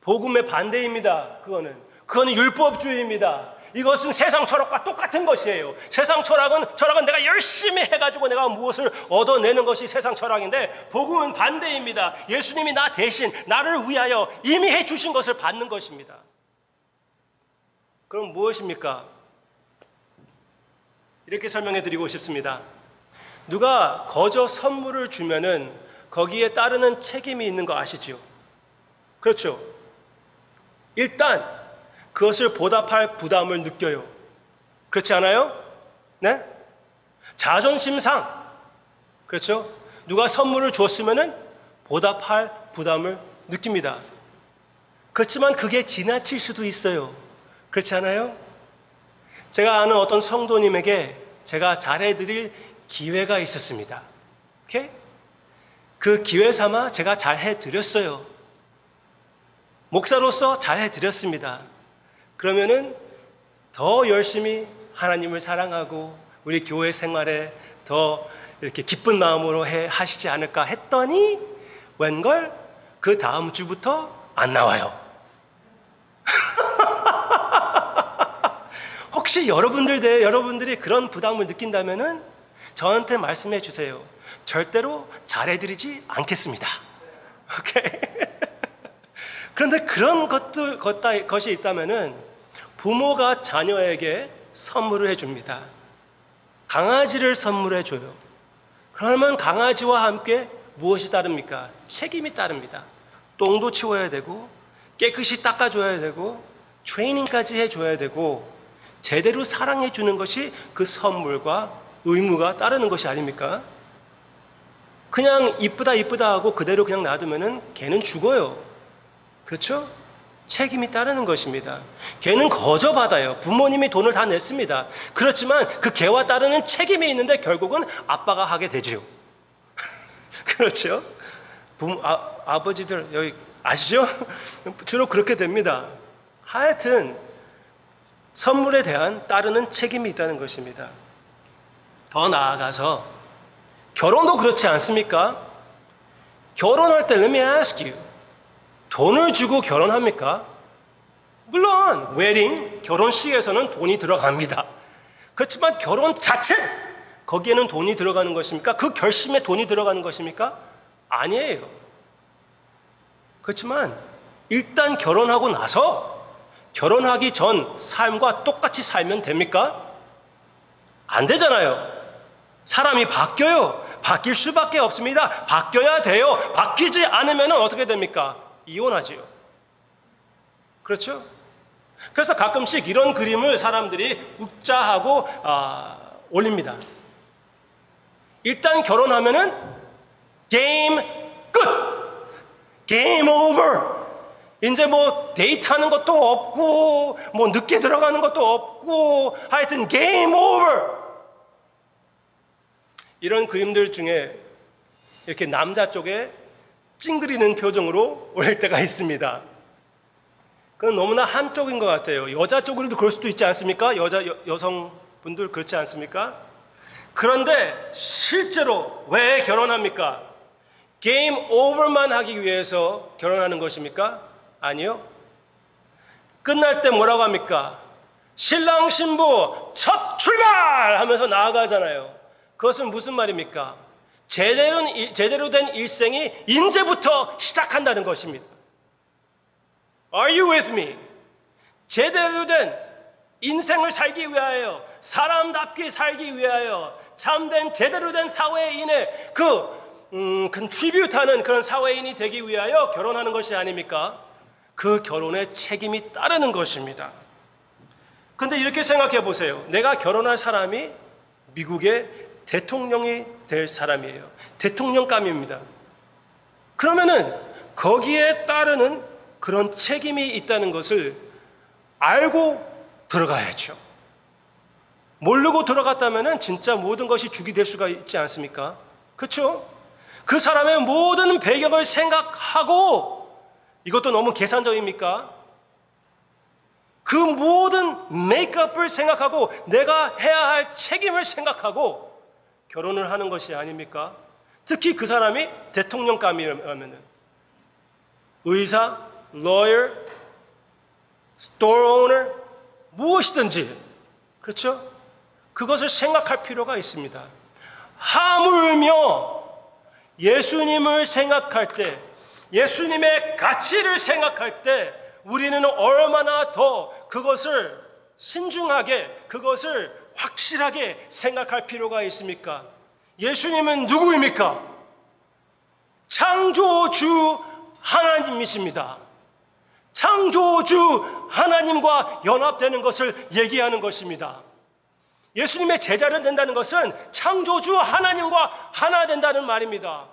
복음의 반대입니다. 그거는 율법주의입니다. 이것은 세상 철학과 똑같은 것이에요. 세상 철학은 내가 열심히 해가지고 내가 무엇을 얻어내는 것이 세상 철학인데, 복음은 반대입니다. 예수님이 나 대신 나를 위하여 이미 해주신 것을 받는 것입니다. 그럼 무엇입니까? 이렇게 설명해 드리고 싶습니다. 누가 거저 선물을 주면은 거기에 따르는 책임이 있는 거 아시죠? 그렇죠? 일단 그것을 보답할 부담을 느껴요. 그렇지 않아요? 네? 자존심상, 그렇죠? 누가 선물을 줬으면은 보답할 부담을 느낍니다. 그렇지만 그게 지나칠 수도 있어요. 그렇지 않아요? 제가 아는 어떤 성도님에게 제가 잘해드릴 기회가 있었습니다. 오케이? 그 기회 삼아 제가 잘해드렸어요. 목사로서 잘해드렸습니다. 그러면은 더 열심히 하나님을 사랑하고 우리 교회 생활에 더 이렇게 기쁜 마음으로 하시지 않을까 했더니 웬걸 그 다음 주부터 안 나와요. 혹시 여러분들이 그런 부담을 느낀다면은 저한테 말씀해 주세요. 절대로 잘해드리지 않겠습니다. 오케이? 그런데 그런 것이 있다면은 부모가 자녀에게 선물을 해줍니다. 강아지를 선물해 줘요. 그러면 강아지와 함께 무엇이 따릅니까? 책임이 따릅니다. 똥도 치워야 되고 깨끗이 닦아줘야 되고 트레이닝까지 해줘야 되고 제대로 사랑해 주는 것이 그 선물과 의무가 따르는 것이 아닙니까? 그냥 이쁘다 하고 그대로 그냥 놔두면은 걔는 죽어요. 그렇죠? 책임이 따르는 것입니다. 걔는 거저받아요. 부모님이 돈을 다 냈습니다. 그렇지만 그 걔와 따르는 책임이 있는데 결국은 아빠가 하게 되죠. 그렇죠? 아버지들 여기 아시죠? 주로 그렇게 됩니다. 하여튼 선물에 대한 따르는 책임이 있다는 것입니다. 더 나아가서 결혼도 그렇지 않습니까? 결혼할 때 let me ask you, 돈을 주고 결혼합니까? 물론 웨딩, 결혼식에서는 돈이 들어갑니다. 그렇지만 결혼 자체 거기에는 돈이 들어가는 것입니까? 그 결심에 돈이 들어가는 것입니까? 아니에요. 그렇지만 일단 결혼하고 나서 결혼하기 전 삶과 똑같이 살면 됩니까? 안 되잖아요. 사람이 바뀌어요. 바뀔 수밖에 없습니다. 바뀌어야 돼요. 바뀌지 않으면 어떻게 됩니까? 이혼하지요. 그렇죠? 그래서 가끔씩 이런 그림을 사람들이 욱자하고 올립니다. 일단 결혼하면은 게임 끝! 게임 오버! 이제 뭐 데이트하는 것도 없고 뭐 늦게 들어가는 것도 없고 하여튼 게임 오버! 이런 그림들 중에 이렇게 남자 쪽에 찡그리는 표정으로 올릴 때가 있습니다. 그건 너무나 한쪽인 것 같아요. 여자 쪽으로도 그럴 수도 있지 않습니까? 여성분들 그렇지 않습니까? 그런데 실제로 왜 결혼합니까? 게임 오버만 하기 위해서 결혼하는 것입니까? 아니요. 끝날 때 뭐라고 합니까? 신랑 신부 첫 출발! 하면서 나아가잖아요. 그것은 무슨 말입니까? 제대로 된 일생이 이제부터 시작한다는 것입니다. Are you with me? 제대로 된 인생을 살기 위하여, 사람답게 살기 위하여, 참된 제대로 된 사회인의 컨트리뷰트하는 그런 사회인이 되기 위하여 결혼하는 것이 아닙니까? 그 결혼에 책임이 따르는 것입니다. 근데 이렇게 생각해 보세요. 내가 결혼할 사람이 미국의 대통령이 될 사람이에요. 대통령감입니다. 그러면은 거기에 따르는 그런 책임이 있다는 것을 알고 들어가야죠. 모르고 들어갔다면은 진짜 모든 것이 죽이 될 수가 있지 않습니까? 그렇죠? 그 사람의 모든 배경을 생각하고, 이것도 너무 계산적입니까? 그 모든 메이크업을 생각하고 내가 해야 할 책임을 생각하고 결혼을 하는 것이 아닙니까? 특히 그 사람이 대통령감이라면 의사, lawyer, store owner, 무엇이든지, 그렇죠? 그것을 생각할 필요가 있습니다. 하물며 예수님을 생각할 때, 예수님의 가치를 생각할 때 우리는 얼마나 더 그것을 신중하게, 그것을 확실하게 생각할 필요가 있습니까? 예수님은 누구입니까? 창조주 하나님이십니다. 창조주 하나님과 연합되는 것을 얘기하는 것입니다. 예수님의 제자를 된다는 것은 창조주 하나님과 하나 된다는 말입니다.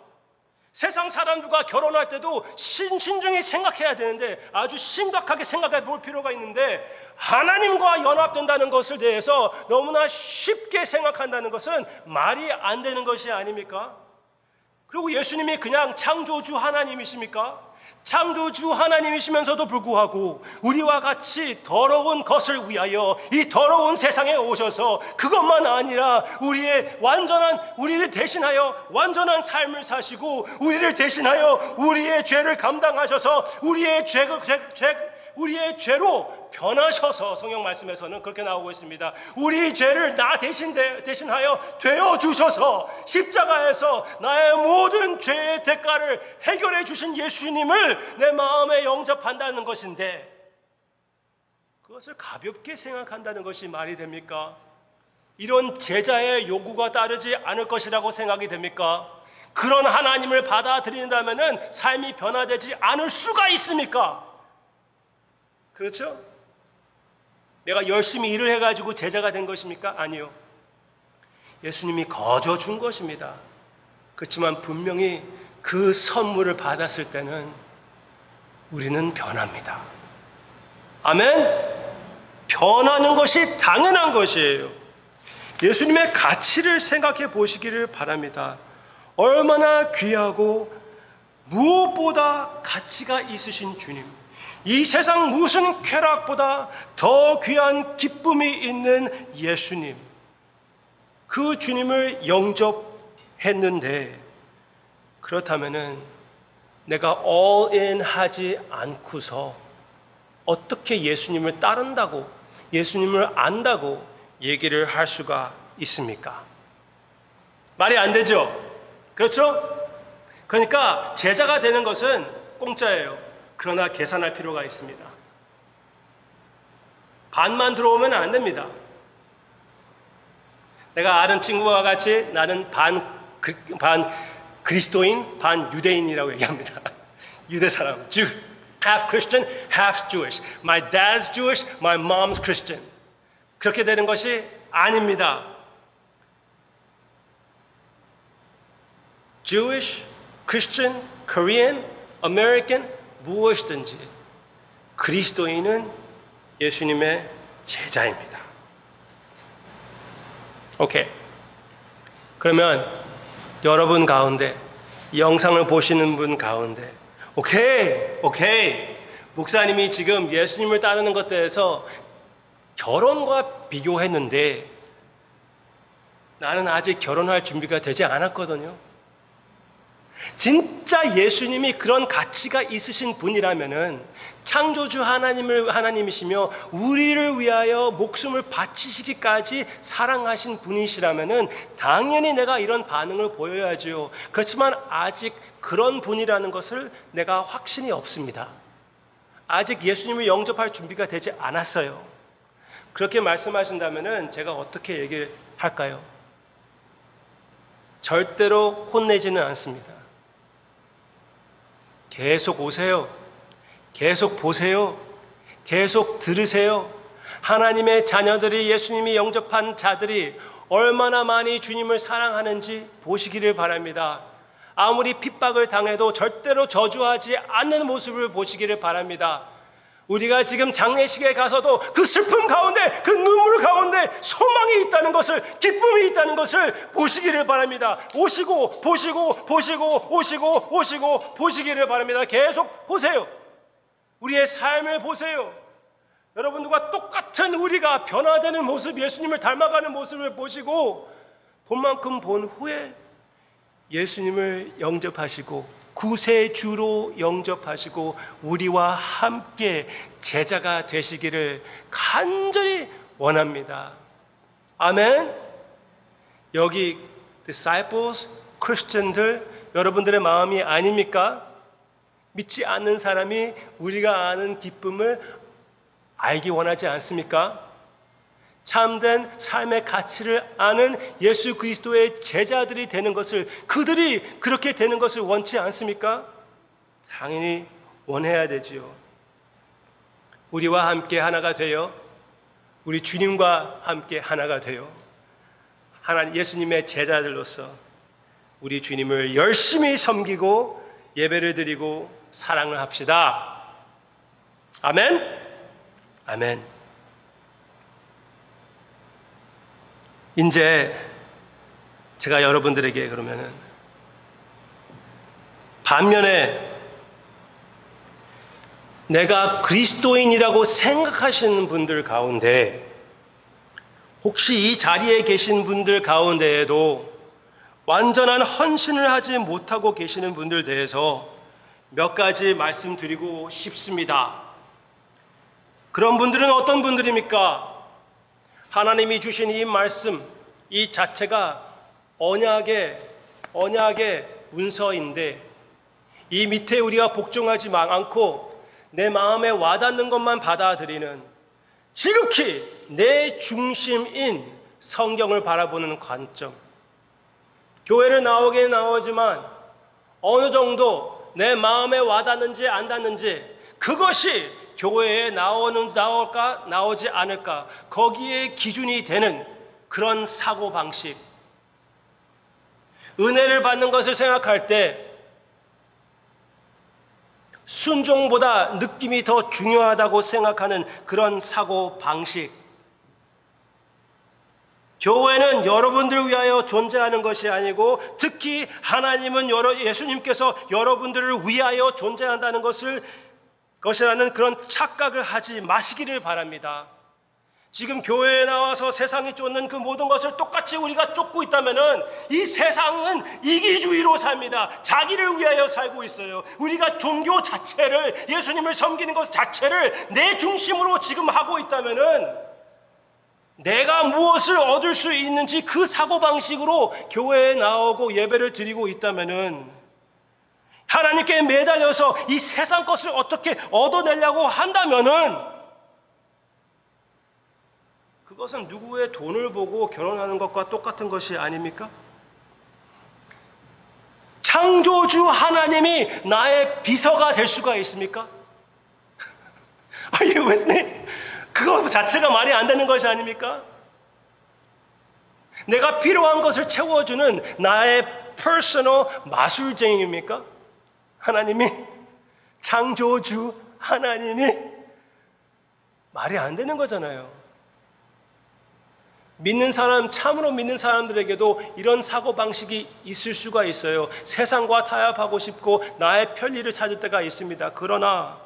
세상 사람들과 결혼할 때도 신중히 생각해야 되는데, 아주 심각하게 생각해 볼 필요가 있는데, 하나님과 연합된다는 것을 대해서 너무나 쉽게 생각한다는 것은 말이 안 되는 것이 아닙니까? 그리고 예수님이 그냥 창조주 하나님이십니까? 창조주 하나님이시면서도 불구하고 우리와 같이 더러운 것을 위하여 이 더러운 세상에 오셔서 그것만 아니라 우리를 대신하여 완전한 삶을 사시고 우리를 대신하여 우리의 죄를 감당하셔서 우리의 죄로 변하셔서 성경 말씀에서는 그렇게 나오고 있습니다. 우리 죄를 나 대신하여 되어 주셔서 십자가에서 나의 모든 죄의 대가를 해결해 주신 예수님을 내 마음에 영접한다는 것인데 그것을 가볍게 생각한다는 것이 말이 됩니까? 이런 제자의 요구가 따르지 않을 것이라고 생각이 됩니까? 그런 하나님을 받아들인다면 삶이 변화되지 않을 수가 있습니까? 그렇죠? 내가 열심히 일을 해가지고 제자가 된 것입니까? 아니요. 예수님이 거저 준 것입니다. 그렇지만 분명히 그 선물을 받았을 때는 우리는 변합니다. 아멘? 변하는 것이 당연한 것이에요. 예수님의 가치를 생각해 보시기를 바랍니다. 얼마나 귀하고 무엇보다 가치가 있으신 주님. 이 세상 무슨 쾌락보다 더 귀한 기쁨이 있는 예수님. 그 주님을 영접했는데 그렇다면은 내가 all in 하지 않고서 어떻게 예수님을 따른다고 예수님을 안다고 얘기를 할 수가 있습니까? 말이 안 되죠? 그렇죠? 그러니까 제자가 되는 것은 공짜예요. 그러나 계산할 필요가 있습니다. 반만 들어오면 안 됩니다. 내가 아는 친구와 같이 나는 반 그리스도인, 반 유대인이라고 얘기합니다. 유대 사람, Jew, half Christian, half Jewish. My dad's Jewish, my mom's Christian. 그렇게 되는 것이 아닙니다. Jewish, Christian, Korean, American, 무엇이든지 그리스도인은 예수님의 제자입니다. 오케이. 그러면 여러분 가운데 이 영상을 보시는 분 가운데 오케이. 목사님이 지금 예수님을 따르는 것에 대해서 결혼과 비교했는데 나는 아직 결혼할 준비가 되지 않았거든요. 진짜 예수님이 그런 가치가 있으신 분이라면은 창조주 하나님이시며 우리를 위하여 목숨을 바치시기까지 사랑하신 분이시라면은 당연히 내가 이런 반응을 보여야죠. 그렇지만 아직 그런 분이라는 것을 내가 확신이 없습니다. 아직 예수님을 영접할 준비가 되지 않았어요. 그렇게 말씀하신다면은 제가 어떻게 얘기할까요? 절대로 혼내지는 않습니다. 계속 오세요. 계속 보세요. 계속 들으세요. 하나님의 자녀들이 예수님이 영접한 자들이 얼마나 많이 주님을 사랑하는지 보시기를 바랍니다. 아무리 핍박을 당해도 절대로 저주하지 않는 모습을 보시기를 바랍니다. 우리가 지금 장례식에 가서도 그 슬픔 가운데, 그 눈물 가운데 소망이 있다는 것을, 기쁨이 있다는 것을 보시기를 바랍니다. 오시고 보시기를 바랍니다. 계속 보세요. 우리의 삶을 보세요. 여러분들과 똑같은 우리가 변화되는 모습, 예수님을 닮아가는 모습을 보시고 본 만큼 본 후에 예수님을 영접하시고 구세주로 영접하시고 우리와 함께 제자가 되시기를 간절히 원합니다. 아멘. 여기 disciples, 크리스천들 여러분들의 마음이 아닙니까? 믿지 않는 사람이 우리가 아는 기쁨을 알기 원하지 않습니까? 참된 삶의 가치를 아는 예수 그리스도의 제자들이 되는 것을, 그들이 그렇게 되는 것을 원치 않습니까? 당연히 원해야 되지요. 우리와 함께 하나가 되어 우리 주님과 함께 하나가 되어 하나님 예수님의 제자들로서 우리 주님을 열심히 섬기고 예배를 드리고 사랑을 합시다. 아멘. 아멘. 이제 제가 여러분들에게 그러면은 반면에 내가 그리스도인이라고 생각하시는 분들 가운데, 혹시 이 자리에 계신 분들 가운데에도 완전한 헌신을 하지 못하고 계시는 분들 대해서 몇 가지 말씀드리고 싶습니다. 그런 분들은 어떤 분들입니까? 하나님이 주신 이 말씀, 이 자체가 언약의 문서인데, 이 밑에 우리가 복종하지 않고 내 마음에 와닿는 것만 받아들이는 지극히 내 중심인 성경을 바라보는 관점, 교회를 나오긴 나오지만 어느 정도 내 마음에 와닿는지 안 닿는지, 그것이 교회에 나올까 나오지 않을까, 거기에 기준이 되는 그런 사고방식, 은혜를 받는 것을 생각할 때 순종보다 느낌이 더 중요하다고 생각하는 그런 사고방식, 교회는 여러분들을 위하여 존재하는 것이 아니고 특히 하나님은 예수님께서 여러분들을 위하여 존재한다는 것이라는 그런 착각을 하지 마시기를 바랍니다. 지금 교회에 나와서 세상이 쫓는 그 모든 것을 똑같이 우리가 쫓고 있다면은 이 세상은 이기주의로 삽니다. 자기를 위하여 살고 있어요. 우리가 종교 자체를, 예수님을 섬기는 것 자체를 내 중심으로 지금 하고 있다면은, 내가 무엇을 얻을 수 있는지 그 사고방식으로 교회에 나오고 예배를 드리고 있다면은, 하나님께 매달려서 이 세상 것을 어떻게 얻어내려고 한다면은, 그것은 누구의 돈을 보고 결혼하는 것과 똑같은 것이 아닙니까? 창조주 하나님이 나의 비서가 될 수가 있습니까? Are you with me? 그거 자체가 말이 안 되는 것이 아닙니까? 내가 필요한 것을 채워주는 나의 퍼스널 마술쟁이입니까? 하나님이, 창조주 하나님이 말이 안 되는 거잖아요. 믿는 사람, 참으로 믿는 사람들에게도 이런 사고방식이 있을 수가 있어요. 세상과 타협하고 싶고 나의 편리를 찾을 때가 있습니다. 그러나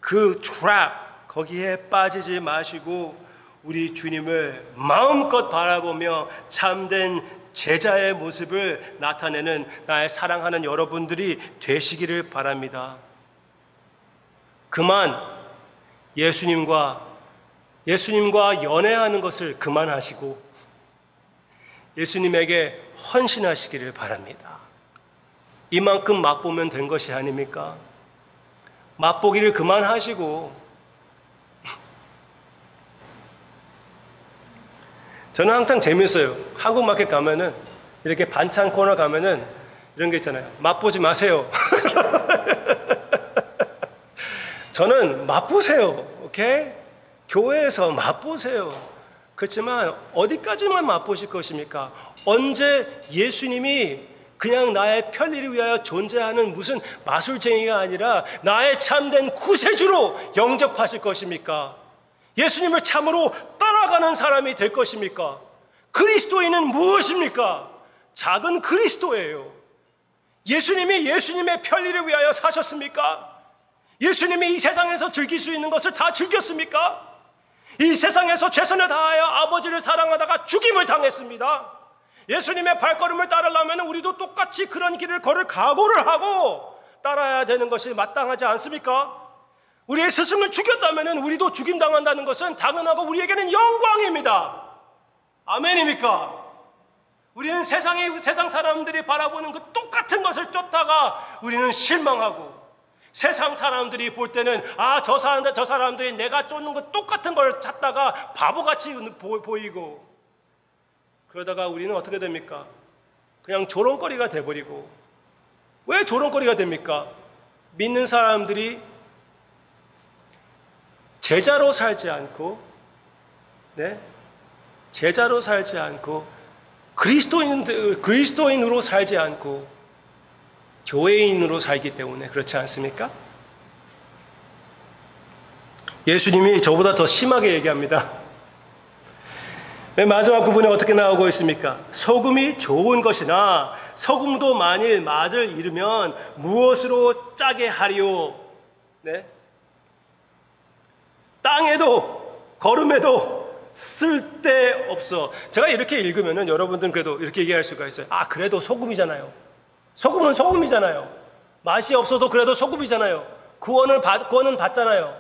그 트랩, 거기에 빠지지 마시고 우리 주님을 마음껏 바라보며 참된 제자의 모습을 나타내는 나의 사랑하는 여러분들이 되시기를 바랍니다. 그만 예수님과 연애하는 것을 그만하시고 예수님에게 헌신하시기를 바랍니다. 이만큼 맛보면 된 것이 아닙니까? 맛보기를 그만하시고, 저는 항상 재밌어요. 한국 마켓 가면은, 이렇게 반찬 코너 가면은 이런 게 있잖아요. 맛보지 마세요. 저는 맛보세요. 오케이? 교회에서 맛보세요. 그렇지만 어디까지만 맛보실 것입니까? 언제 예수님이 그냥 나의 편리를 위하여 존재하는 무슨 마술쟁이가 아니라 나의 참된 구세주로 영접하실 것입니까? 예수님을 참으로 따라가는 사람이 될 것입니까? 그리스도인은 무엇입니까? 작은 그리스도예요. 예수님이 예수님의 편리를 위하여 사셨습니까? 예수님이 이 세상에서 즐길 수 있는 것을 다 즐겼습니까? 이 세상에서 최선을 다하여 아버지를 사랑하다가 죽임을 당했습니다. 예수님의 발걸음을 따르려면 우리도 똑같이 그런 길을 걸을 각오를 하고 따라야 되는 것이 마땅하지 않습니까? 우리의 스승을 죽였다면 우리도 죽임당한다는 것은 당연하고 우리에게는 영광입니다. 아멘입니까? 우리는 세상 사람들이 바라보는 그 똑같은 것을 쫓다가 우리는 실망하고, 세상 사람들이 볼 때는 저 사람들이 내가 쫓는 것 똑같은 걸 찾다가 바보같이 보이고, 그러다가 우리는 어떻게 됩니까? 그냥 조롱거리가 돼버리고. 왜 조롱거리가 됩니까? 믿는 사람들이 제자로 살지 않고, 제자로 살지 않고, 그리스도인으로 살지 않고 교회인으로 살기 때문에 그렇지 않습니까? 예수님이 저보다 더 심하게 얘기합니다. 맨 마지막 부분에 어떻게 나오고 있습니까? 소금이 좋은 것이나 소금도 만일 맛을 잃으면 무엇으로 짜게 하리요? 네? 땅에도 거름에도 쓸데없어. 제가 이렇게 읽으면은 여러분들은 그래도 이렇게 얘기할 수가 있어요. 아, 그래도 소금이잖아요. 소금은 소금이잖아요. 맛이 없어도 그래도 소금이잖아요. 구원은 받잖아요.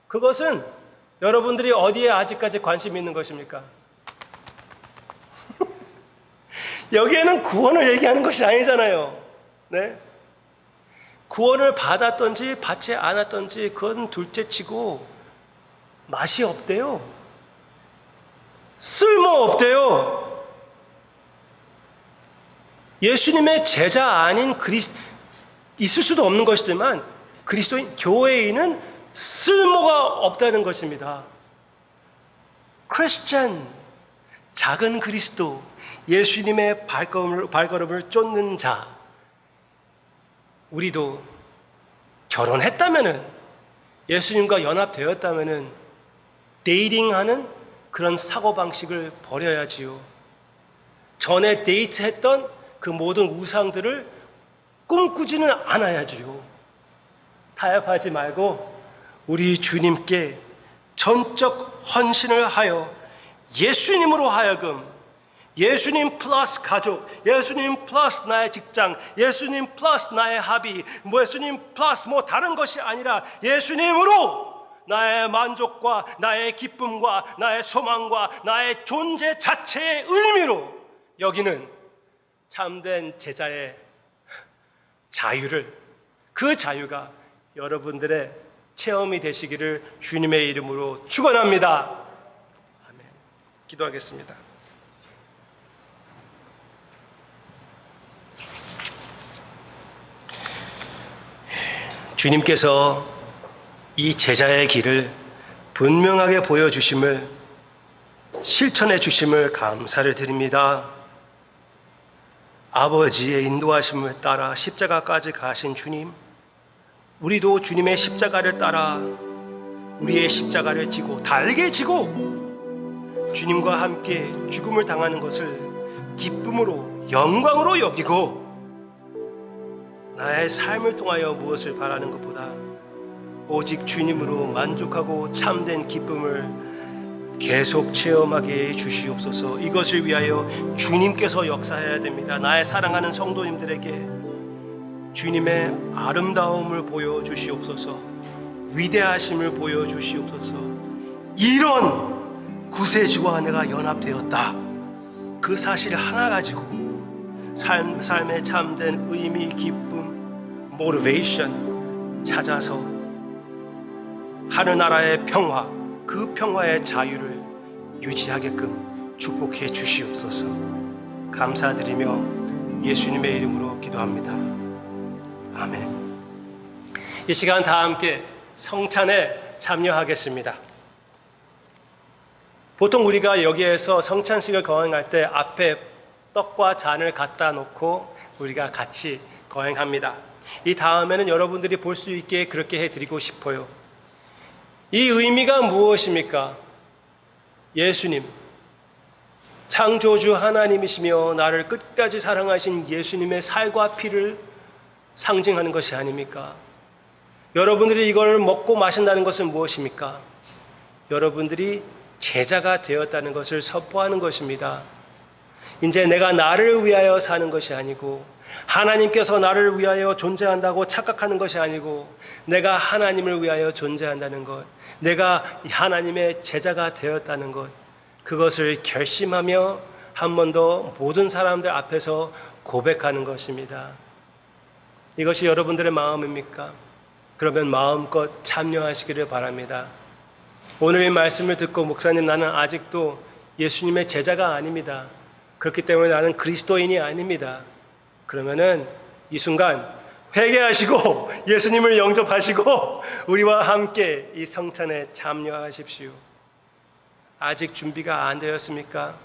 그것은 여러분들이 어디에 아직까지 관심이 있는 것입니까? 여기에는 구원을 얘기하는 것이 아니잖아요. 네? 구원을 받았던지 받지 않았던지 그건 둘째치고 맛이 없대요. 쓸모없대요. 예수님의 제자 아닌 있을 수도 없는 것이지만 그리스도인 교회인은 쓸모가 없다는 것입니다. 크리스찬, 작은 그리스도, 예수님의 발걸음을 쫓는 자, 우리도 결혼했다면은, 예수님과 연합되었다면은 데이팅하는 그런 사고방식을 버려야지요. 전에 데이트했던 그 모든 우상들을 꿈꾸지는 않아야지요. 타협하지 말고 우리 주님께 전적 헌신을 하여 예수님으로 하여금 예수님 플러스 가족, 예수님 플러스 나의 직장, 예수님 플러스 나의 합의, 예수님 플러스 다른 것이 아니라 예수님으로 나의 만족과 나의 기쁨과 나의 소망과 나의 존재 자체의 의미로 여기는 참된 제자의 자유를, 그 자유가 여러분들의 체험이 되시기를 주님의 이름으로 축원합니다. 아멘. 기도하겠습니다. 주님께서 이 제자의 길을 분명하게 보여주심을, 실천해 주심을 감사를 드립니다. 아버지의 인도하심을 따라 십자가까지 가신 주님, 우리도 주님의 십자가를 따라 우리의 십자가를 지고 달게 지고 주님과 함께 죽음을 당하는 것을 기쁨으로 영광으로 여기고 나의 삶을 통하여 무엇을 바라는 것보다 오직 주님으로 만족하고 참된 기쁨을 계속 체험하게 해주시옵소서. 이것을 위하여 주님께서 역사해야 됩니다. 나의 사랑하는 성도님들에게 주님의 아름다움을 보여주시옵소서. 위대하심을 보여주시옵소서. 이런 구세주와 내가 연합되었다, 그 사실 하나 가지고 삶의 참된 의미, 기쁨, 모티베이션 찾아서 하늘나라의 평화, 그 평화의 자유를 유지하게끔 축복해 주시옵소서. 감사드리며 예수님의 이름으로 기도합니다. 아멘. 이 시간 다 함께 성찬에 참여하겠습니다. 보통 우리가 여기에서 성찬식을 거행할 때 앞에 떡과 잔을 갖다 놓고 우리가 같이 거행합니다. 이 다음에는 여러분들이 볼 수 있게 그렇게 해드리고 싶어요. 이 의미가 무엇입니까? 예수님, 창조주 하나님이시며 나를 끝까지 사랑하신 예수님의 살과 피를 상징하는 것이 아닙니까? 여러분들이 이걸 먹고 마신다는 것은 무엇입니까? 여러분들이 제자가 되었다는 것을 선포하는 것입니다. 이제 내가 나를 위하여 사는 것이 아니고 하나님께서 나를 위하여 존재한다고 착각하는 것이 아니고 내가 하나님을 위하여 존재한다는 것, 내가 하나님의 제자가 되었다는 것, 그것을 결심하며 한 번 더 모든 사람들 앞에서 고백하는 것입니다. 이것이 여러분들의 마음입니까? 그러면 마음껏 참여하시기를 바랍니다. 오늘 이 말씀을 듣고 목사님, 나는 아직도 예수님의 제자가 아닙니다. 그렇기 때문에 나는 그리스도인이 아닙니다. 그러면은 이 순간 회개하시고 예수님을 영접하시고 우리와 함께 이 성찬에 참여하십시오. 아직 준비가 안 되었습니까?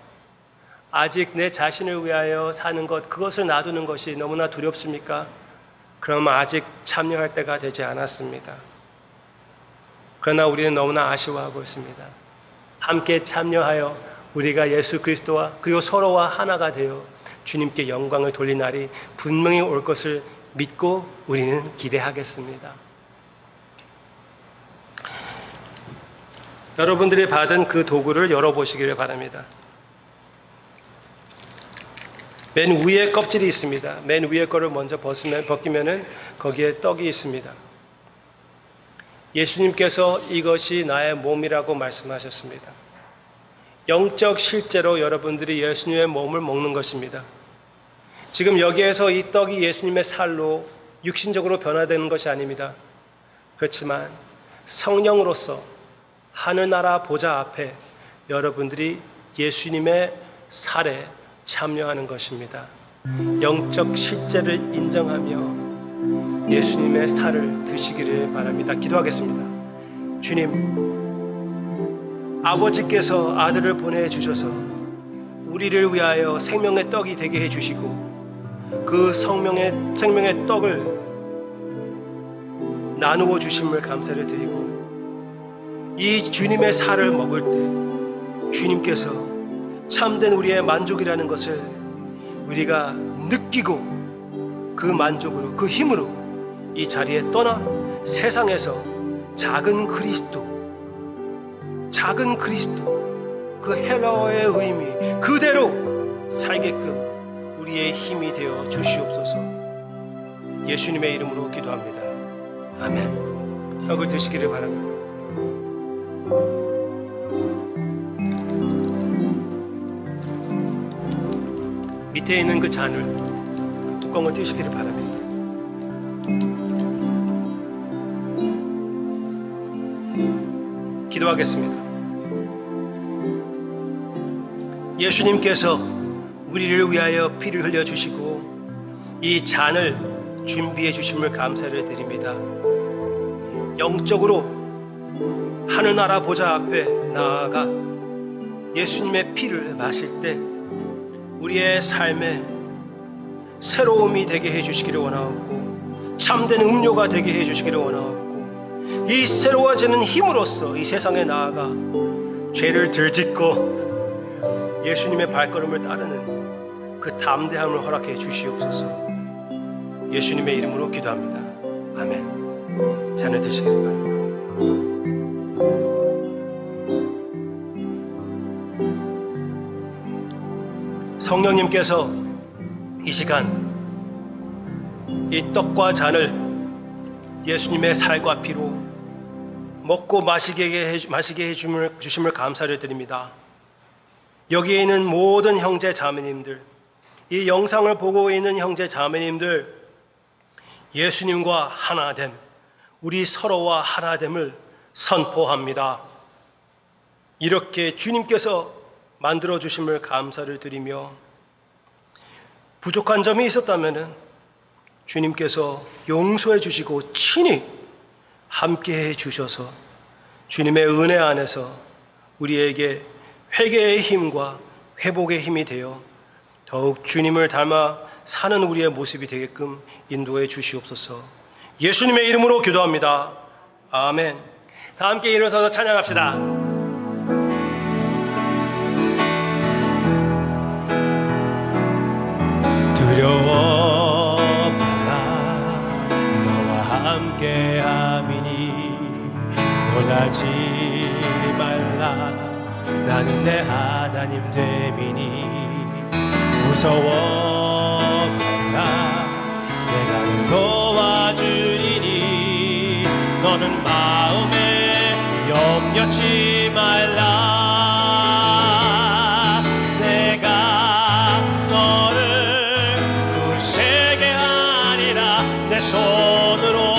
아직 내 자신을 위하여 사는 것, 그것을 놔두는 것이 너무나 두렵습니까? 그럼 아직 참여할 때가 되지 않았습니다. 그러나 우리는 너무나 아쉬워하고 있습니다. 함께 참여하여 우리가 예수 그리스도와 그리고 서로와 하나가 되어 주님께 영광을 돌린 날이 분명히 올 것을 믿고 우리는 기대하겠습니다. 여러분들이 받은 그 도구를 열어보시기를 바랍니다. 맨 위에 껍질이 있습니다. 맨 위에 거를 먼저 벗기면은 거기에 떡이 있습니다. 예수님께서 이것이 나의 몸이라고 말씀하셨습니다. 영적 실제로 여러분들이 예수님의 몸을 먹는 것입니다. 지금 여기에서 이 떡이 예수님의 살로 육신적으로 변화되는 것이 아닙니다. 그렇지만 성령으로서 하늘나라 보좌 앞에 여러분들이 예수님의 살에 참여하는 것입니다. 영적 실제를 인정하며 예수님의 살을 드시기를 바랍니다. 기도하겠습니다. 주님, 아버지께서 아들을 보내주셔서 우리를 위하여 생명의 떡이 되게 해주시고 그 생명의 떡을 나누어 주심을 감사를 드리고 이 주님의 살을 먹을 때 주님께서 참된 우리의 만족이라는 것을 우리가 느끼고 그 만족으로 그 힘으로 이 자리에 떠나 세상에서 작은 그리스도 그 헬라어의 의미 그대로 살게끔 우리의 힘이 되어 주시옵소서. 예수님의 이름으로 기도합니다. 아멘. 떡을 드시기를 바랍니다. 밑에 있는 그 잔을 그 뚜껑을 띄시기를 바랍니다. 기도하겠습니다. 예수님께서 우리를 위하여 피를 흘려 주시고 이 잔을 준비해 주심을 감사를 드립니다. 영적으로 하늘나라 보좌 앞에 나아가 예수님의 피를 마실 때 우리의 삶에 새로움이 되게 해주시기를 원하옵고 참된 음료가 되게 해주시기를 원하옵고 이 새로워지는 힘으로써 이 세상에 나아가 죄를 들짓고 예수님의 발걸음을 따르는 그 담대함을 허락해 주시옵소서. 예수님의 이름으로 기도합니다. 아멘. 잔을 드시기를 바랍니다. 성령님께서 이 시간 이 떡과 잔을 예수님의 살과 피로 먹고 마시게 해 주심을 감사를 드립니다. 여기에 있는 모든 형제 자매님들, 이 영상을 보고 있는 형제 자매님들, 예수님과 하나됨, 우리 서로와 하나됨을 선포합니다. 이렇게 주님께서 만들어 주심을 감사를 드리며 부족한 점이 있었다면 주님께서 용서해 주시고 친히 함께해 주셔서 주님의 은혜 안에서 우리에게 회개의 힘과 회복의 힘이 되어 더욱 주님을 닮아 사는 우리의 모습이 되게끔 인도해 주시옵소서. 예수님의 이름으로 기도합니다. 아멘. 다 함께 일어서서 찬양합시다. 두려워 말라 너와 함께함이니 놀라지 말라 나는 내 하나님 됨이니 무서워 말라 내가 너 도와주리니 너는 마음에 염려치 말라 내가 너를 굳세게 하리라 내 손으로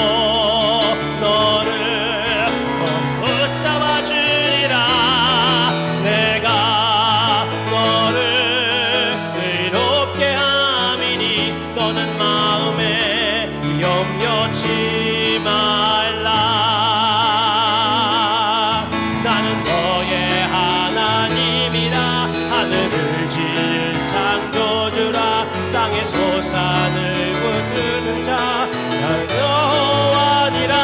산을 붙드는 자 나는 여호와니라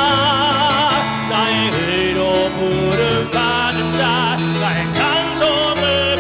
나의 의로 부름받은 자 나의 찬송을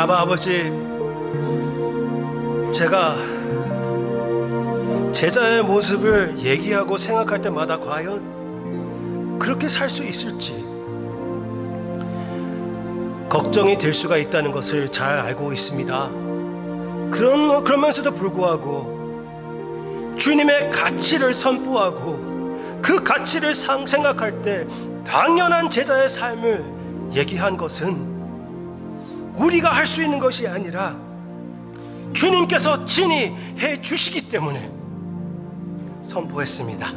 아버지, 제가 제자의 모습을 얘기하고 생각할 때마다 과연 그렇게 살 수 있을지 걱정이 될 수가 있다는 것을 잘 알고 있습니다. 그러면서도 불구하고 주님의 가치를 선포하고 그 가치를 생각할 때 당연한 제자의 삶을 얘기한 것은 우리가 할 수 있는 것이 아니라 주님께서 친히 해 주시기 때문에 선포했습니다.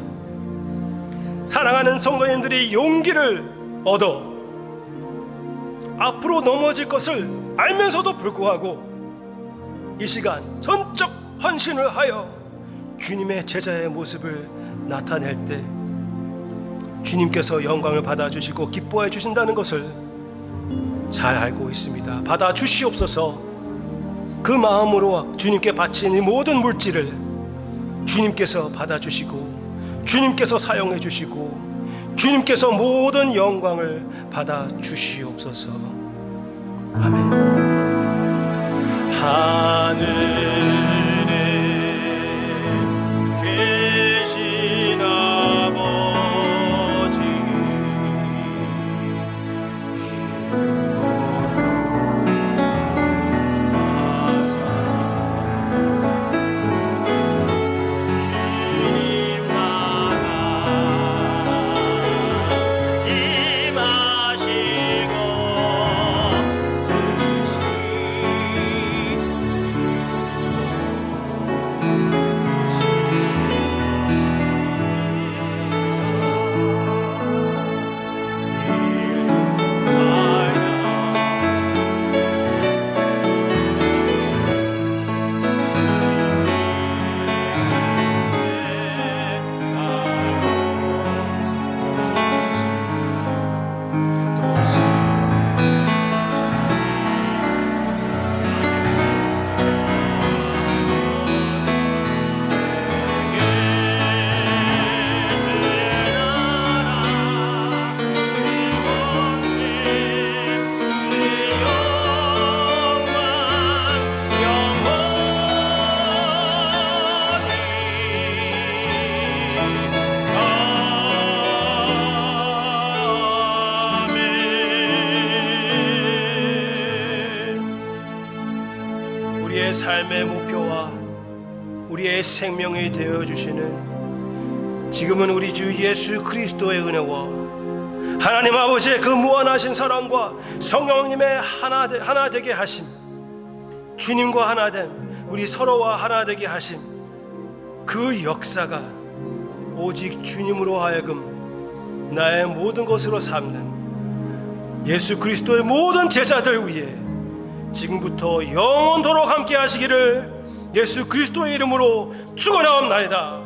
사랑하는 성도님들이 용기를 얻어 앞으로 넘어질 것을 알면서도 불구하고 이 시간 전적 헌신을 하여 주님의 제자의 모습을 나타낼 때 주님께서 영광을 받아주시고 기뻐해 주신다는 것을 잘 알고 있습니다. 받아주시옵소서. 그 마음으로 주님께 바친 이 모든 물질을 주님께서 받아주시고 주님께서 사용해 주시고 주님께서 모든 영광을 받아주시옵소서. 아멘. 하늘에 계신 아버지, 우리의 삶의 목표와 우리의 생명이 되어주시는 지금은 우리 주 예수 그리스도의 은혜와 하나님 아버지의 그 무한하신 사랑과 성령님의 하나 되게 하심, 주님과 하나됨, 우리 서로와 하나 되게 하심, 그 역사가 오직 주님으로 하여금 나의 모든 것으로 삼는 예수 그리스도의 모든 제자들 위해 지금부터 영원토록 함께 하시기를 예수 그리스도의 이름으로 축원하옵나이다.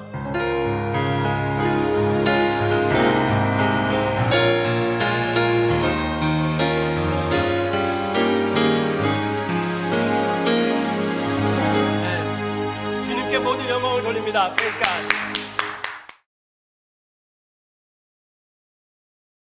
주님께 모든 영광을 돌립니다. Praise God.